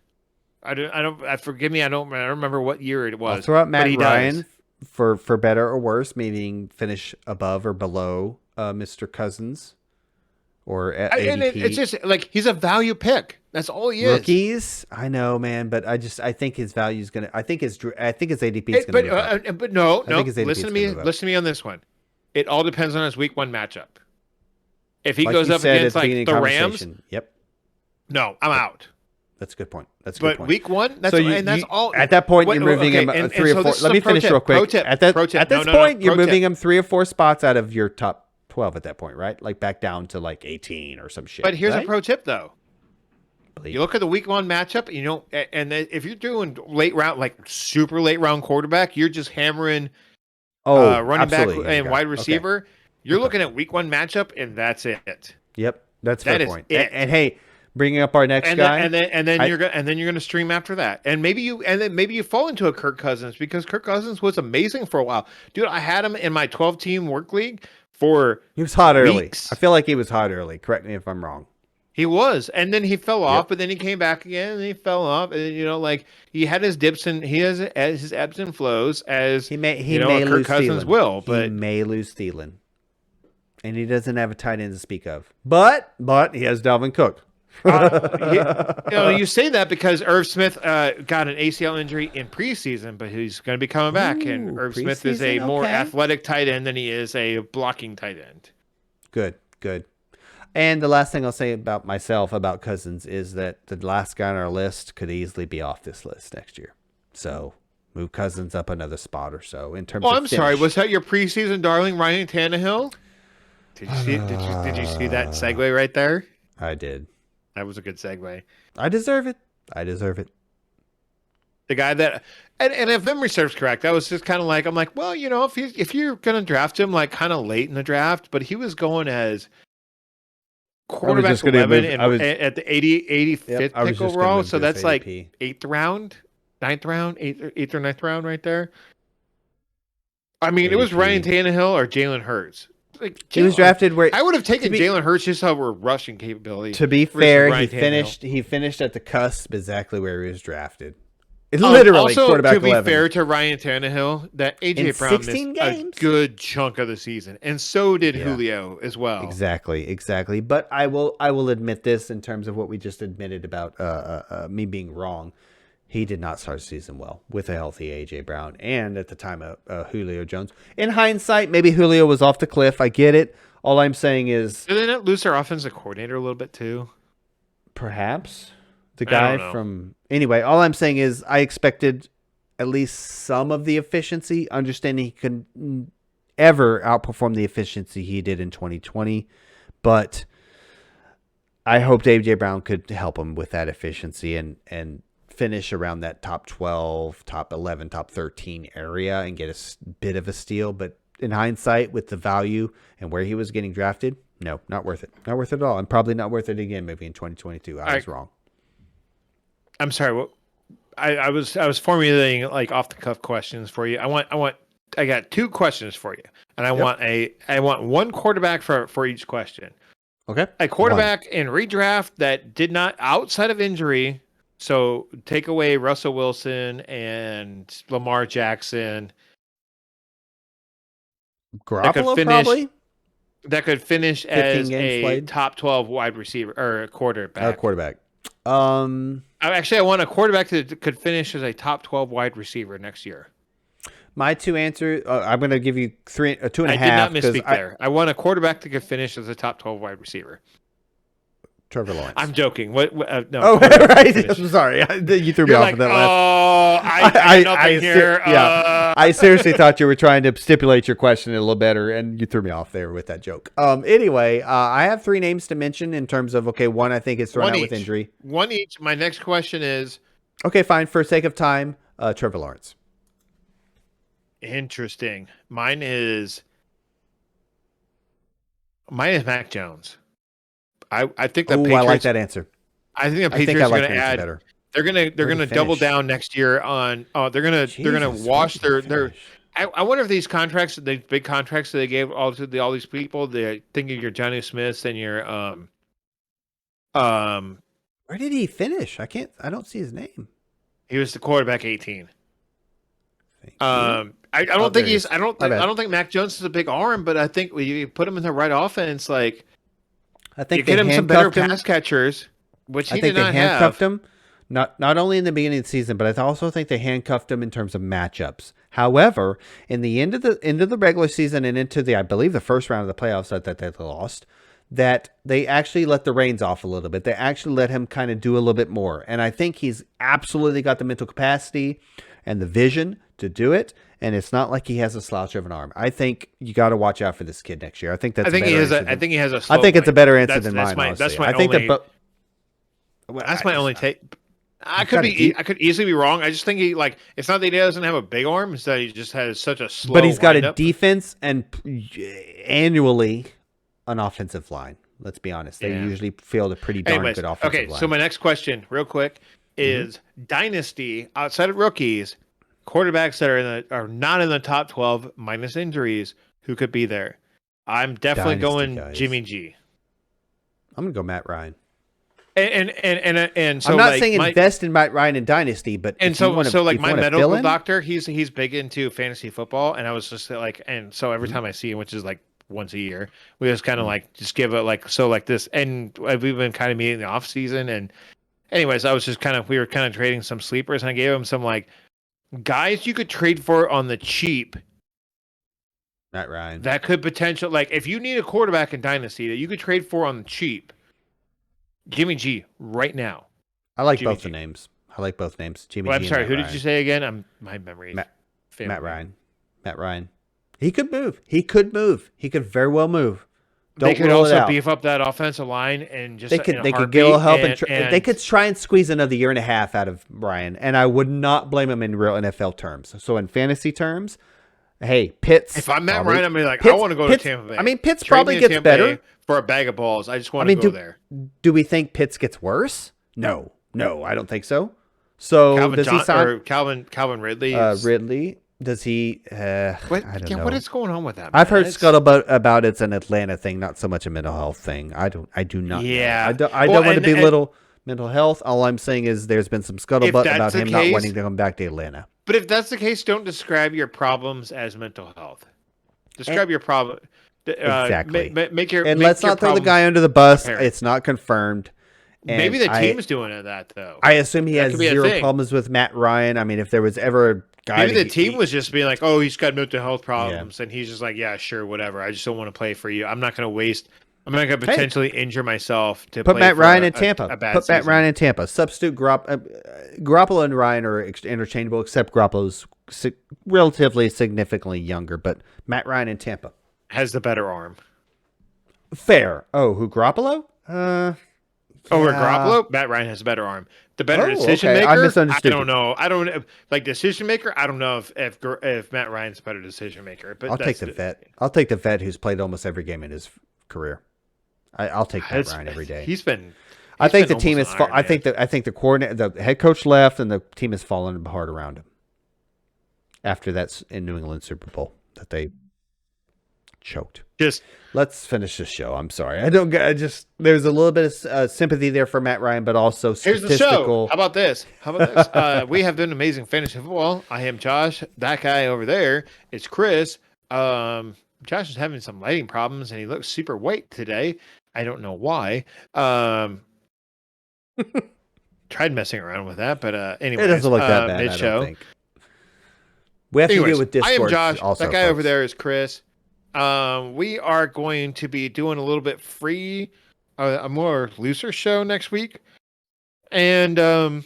Forgive me. I don't remember what year it was. I'll throw out Matt Ryan for better or worse, meaning finish above or below Mr. Cousins or ADP. It's just like he's a value pick. That's all he is. Rookies, I know, man, but I think his value is gonna. I think his ADP is gonna move up. But no. Listen to me on this one. It all depends on his week 1 matchup. If he goes up against like the Rams, yep. No, I'm out. That's a good point. But week 1, that's all. At that point, you're moving him 3 or 4. Let me finish real quick. At this point, you're moving him 3 or 4 spots out of your top 12 at that point, right? Like back down to like 18 or some shit. But here's a pro tip, though. You look at the week 1 matchup, and if you're doing late round, like super late round quarterback, you're just hammering running back and wide receiver. Okay. You're looking at week 1 matchup, and that's it. Yep, that's a fair point. And hey, bringing up our next guy, and then you're gonna stream after that, and maybe you fall into a Kirk Cousins, because Kirk Cousins was amazing for a while, dude. I had him in my 12-team work league for he was hot early. I feel like he was hot early. Correct me if I'm wrong. He was, and then he fell off, but then he came back again, and he fell off, and like he had his dips and he has his ebbs and flows as he may Kirk Cousins will, but he may lose Thielen, and he doesn't have a tight end to speak of, but he has Dalvin Cook. You say that because Irv Smith got an ACL injury in preseason, but he's going to be coming back, and Irv Smith is a more athletic tight end than he is a blocking tight end. Good. And the last thing I'll say about Cousins is that the last guy on our list could easily be off this list next year. So move Cousins up another spot or so in terms of I'm sorry. Was that your preseason darling, Ryan Tannehill? Did you see that segue right there? I did. That was a good segue. I deserve it. The guy that, and if memory serves correct, that was just kind of like, I'm like, well, if you're going to draft him like kind of late in the draft, but he was going as quarterback 11 at the 85th pick overall. So that's like 8th round, 9th round, 8th or 9th round right there. I mean, it was Ryan Tannehill or Jalen Hurts. Like, he was drafted where I would have taken Jalen Hurts just over rushing capability. To be fair, he finished at the cusp exactly where he was drafted. It's literally also, quarterback 11. To be fair to Ryan Tannehill, that A.J. Brown missed a good chunk of the season, and so did Julio as well. Exactly. But I will admit this in terms of what we just admitted about me being wrong. He did not start the season well with a healthy A.J. Brown, and at the time of Julio Jones. In hindsight, maybe Julio was off the cliff. I get it. All I'm saying is, did they not lose their offensive coordinator a little bit too? Perhaps. The guy from... Anyway, all I'm saying is I expected at least some of the efficiency, understanding he couldn't ever outperform the efficiency he did in 2020. But I hoped A.J. Brown could help him with that efficiency and finish around that top 12, top 11, top 13 area and get a bit of a steal. But in hindsight with the value and where he was getting drafted, no, not worth it. Not worth it at all. And probably not worth it again maybe in 2022. I was wrong. I'm sorry. What I was formulating like off the cuff questions for you. I got 2 questions for you, and I want one quarterback for each question. Okay. A quarterback in redraft that did not, outside of injury, so take away Russell Wilson and Lamar Jackson. Garoppolo probably. That could finish as a played. top 12 wide receiver or quarterback. Quarterback. Actually, I want a quarterback that could finish as a top 12 wide receiver next year. My 2 answers. I'm going to give you 2.5. I did not misspeak there. I want a quarterback that could finish as a top 12 wide receiver. Trevor Lawrence. I'm joking. What? No. Oh, right. I'm sorry. You threw me off with that last. Oh, I nothing here. Yeah. I seriously thought you were trying to stipulate your question a little better, and you threw me off there with that joke. Anyway, I have 3 names to mention in terms of, okay, one I think is thrown out with injury. One each. My next question is. Okay, fine. For sake of time, Trevor Lawrence. Interesting. Mine is Mac Jones. I think the Patriots. I like that answer. I think the Patriots are going to add. Better. They're going to double down next year on. They're going to wash their. I wonder if these contracts, the big contracts that they gave all these people, they think of your Johnny Smiths and your Where did he finish? I don't see his name. He was the quarterback 18. I don't think he's. I don't think Mac Jones is a big arm, but I think when you put him in the right offense, like I think you get him some better pass catchers, which he did not have. I think they handcuffed him. Not only in the beginning of the season, but I also think they handcuffed him in terms of matchups. However, in the end of the regular season and into I believe the first round of the playoffs that they lost, that they actually let the reins off a little bit. They actually let him kind of do a little bit more, and I think he's absolutely got the mental capacity and the vision to do it. And it's not like he has a slouch of an arm. I think you got to watch out for this kid next year. I think that's. I think he has a. I think it's a better answer than mine. That's my only take. I could easily be wrong. I just think it's not that he doesn't have a big arm; it's that he just has such a slow. But he's got a up. defense and annually an offensive line. Let's be honest; they usually field a pretty darn good offensive line. Okay, so my next question, real quick, is dynasty outside of rookies. Quarterbacks that are not in the top 12 minus injuries, who could be there? I'm definitely going Jimmy G. I'm gonna go Matt Ryan. And so I'm not saying invest in Matt Ryan in dynasty, but my medical doctor, he's big into fantasy football, and I was just and so every time I see him, which is like once a year, we just kind of just give it this, and we've been kind of meeting in the off season, and anyways, I was just we were kind of trading some sleepers, and I gave him some guys you could trade for on the cheap. Matt Ryan. That could potentially, if you need a quarterback in Dynasty that you could trade for on the cheap, Jimmy G right now. I like both the names. I like both names. Jimmy G. I'm sorry, who did you say again? My memory. Matt Ryan. Matt Ryan. He could move. He could very well move. They could also beef up that offensive line and just they could get a little help and they could try and squeeze another year and a half out of Ryan, and I would not blame him in real NFL terms. So in fantasy terms, hey, Pitts. If I'm Matt Ryan, I'm gonna be I want to go to Tampa Bay. I mean, Pitts probably gets better for a bag of balls. I just want to go there. Do we think Pitts gets worse? No, I don't think so. So Calvin Ridley? Ridley. Does he? I don't know. What is going on with that? I've heard scuttlebutt about it's an Atlanta thing, not so much a mental health thing. I do not. Yeah, know. I don't want to belittle mental health. All I'm saying is there's been some scuttlebutt about him not wanting to come back to Atlanta. But if that's the case, don't describe your problems as mental health. Describe your problem. Exactly. Let's not throw the guy under the bus. Apparent. It's not confirmed. And maybe the team's doing that though. I assume he has zero problems with Matt Ryan. I mean, if there was ever a guy, maybe the team was just being like, "Oh, he's got mental health problems," and he's just like, "Yeah, sure, whatever. I just don't want to play for you. I'm not going to potentially injure myself to put play Matt for Ryan in Tampa. Put Matt Ryan in Tampa. Substitute Garoppolo and Ryan are interchangeable, except Garoppolo's relatively significantly younger. But Matt Ryan in Tampa has the better arm. Fair. Oh, who Garoppolo? Over Garoppolo, Matt Ryan has a better arm. the better Oh, decision okay. I maker. misunderstood I you. don't know. I don't like decision maker. I don't know if Matt Ryan's a better decision maker. But I'll take the vet. I'll take the vet who's played almost every game in his career. I'll take Matt Ryan every day. I think the team is. I think the coordinator, the head coach left, and the team has fallen apart around him. After that's in New England Super Bowl that they choked. Let's finish this show. I'm sorry. There's a little bit of sympathy there for Matt Ryan, but also statistical. Here's the show. How about this? We have done amazing fantasy football. I am Josh. That guy over there is Chris. Josh is having some lighting problems, and he looks super white today. I don't know why. Tried messing around with that, but anyway, it doesn't look that bad. Mid-show. I don't think. We have to deal with Discord. I am Josh. Also, that guy over there is Chris. We are going to be doing a little bit free, a more looser show next week, and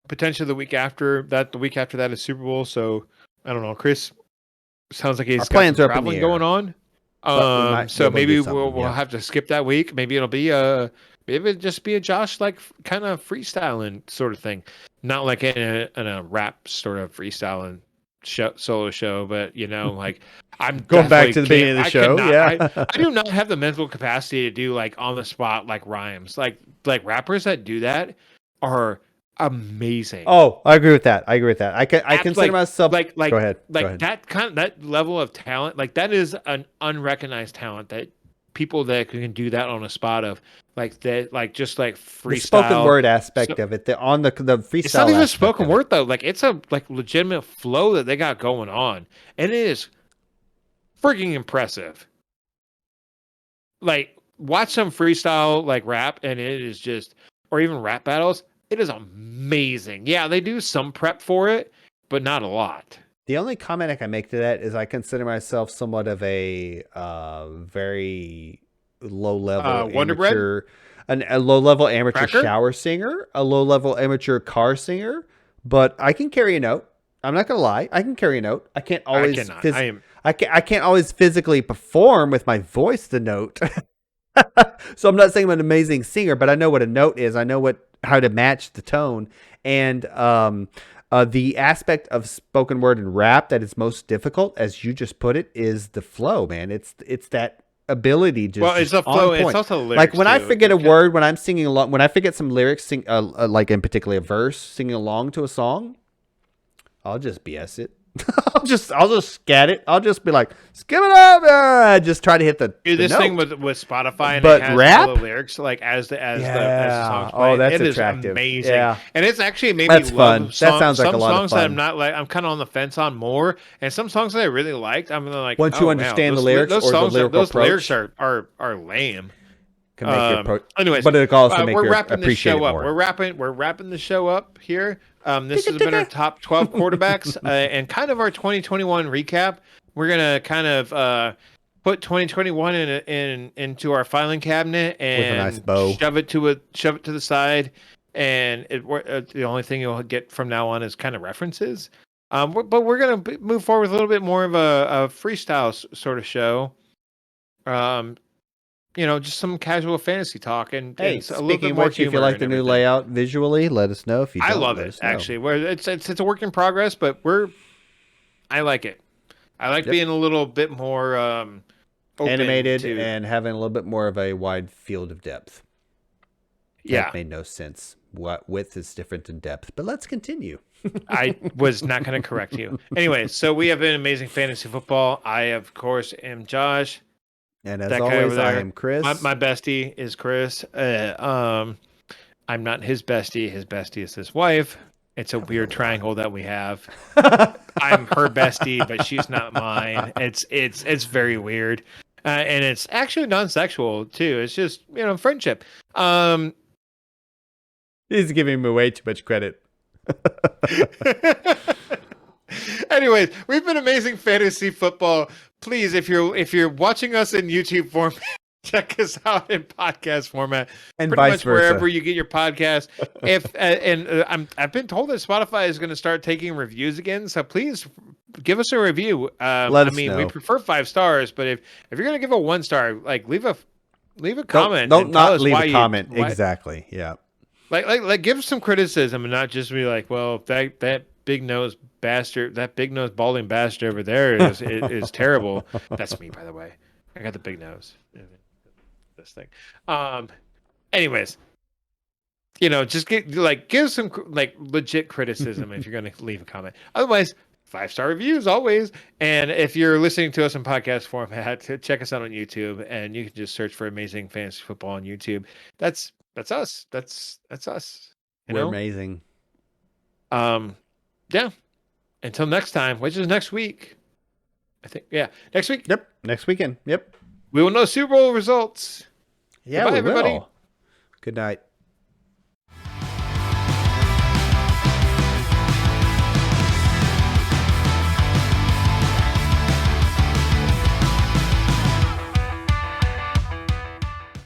potentially the week after that. The week after that is Super Bowl. So I don't know. Chris sounds like he's got some traveling going on. So maybe we'll have to skip that week. Maybe it'll be maybe it'll just be a Josh like kind of freestyling sort of thing, not like in a rap sort of freestyling solo show, but like I'm going back to the beginning of the show. I do not have the mental capacity to do like on the spot like rhymes. Like rappers that do that are amazing. Oh, I agree with that. I consider myself like go ahead. That level of talent, like that is an unrecognized talent that people that can do that on a spot of like that, like just like freestyle, the spoken word aspect of it. On the freestyle. It's not even spoken word though. Like it's a like legitimate flow that they got going on, and it is freaking impressive. Like watch some freestyle like rap, and it is just, or even rap battles. It is amazing. Yeah, they do some prep for it, but not a lot. The only comment I can make to that is I consider myself somewhat of a very low-level amateur, a low-level amateur shower singer, a low-level amateur car singer, but I can carry a note. I'm not gonna lie, I can carry a note. I can't always. I can't always physically perform with my voice the note. So I'm not saying I'm an amazing singer, but I know what a note is. I know how to match the tone, and the aspect of spoken word and rap that is most difficult, as you just put it, is the flow, man. It's that ability to it's a flow. It's also lyrics. Like when I forget a word, when I'm singing along, when I forget some lyrics, like in particular a verse, singing along to a song, I'll just BS it. I'll just scat it. I'll just be like, skip it up. Just try to hit the this note. Thing with Spotify, and but it has rap, all the lyrics like as the songs play. Oh, that's attractive. Is amazing. Yeah, and it's actually made that's me fun. love That sounds like a lot of fun. Some songs that I'm not like, I'm kind of on the fence on more, and some songs that I really liked, I'm like, once you understand the lyrics, those or songs, the lyrical those approach, lyrics are lame. Can make your approach. Anyways, but it also make we're your wrapping the show up. More. We're wrapping the show up here. This has been our top 12 quarterbacks and kind of our 2021 recap. We're gonna kind of put 2021 into our filing cabinet and with a nice bow. shove it to the side. And the only thing you'll get from now on is kind of references. But we're gonna move forward with a little bit more of a freestyle sort of show. Just some casual fantasy talk and a little bit more humor. If you like the new layout visually, let us know. If you don't, I love it actually. It's a work in progress, but I like it. I like being a little bit more animated and having a little bit more of a wide field of depth. That made no sense. What width is different than depth, but let's continue. I was not going to correct you. Anyway, so we have an amazing fantasy football. I, of course, am Josh. And as always, I am Chris. My bestie is Chris. I'm not his bestie. His bestie is his wife. It's a weird triangle that we have. I'm her bestie, but she's not mine. It's very weird, and it's actually non-sexual too. It's just friendship. He's giving me way too much credit. Anyways, we've been amazing fantasy football. Please, if you're watching us in YouTube format, check us out in podcast format, and pretty vice much versa. Wherever you get your podcast. I've been told that Spotify is going to start taking reviews again, so please give us a review. Let us know. We prefer 5 stars, but if you're going to give a 1 star, like leave a comment. Don't not leave a comment. Exactly. Yeah. Like give some criticism and not just be like, well, that big nose bastard, that big nose balding bastard over there is terrible. That's me, by the way. I got the big nose. This thing. Anyways, just give some like legit criticism if you're going to leave a comment. Otherwise, 5-star reviews always. And if you're listening to us in podcast format, check us out on YouTube, and you can just search for Amazing Fantasy Football on YouTube. That's us. That's us. We're amazing. Yeah. Until next time, which is next week. I think. Yeah, next week. Yep. Next weekend. Yep. We will know Super Bowl results. Yeah, Goodbye, we everybody. will. Good night.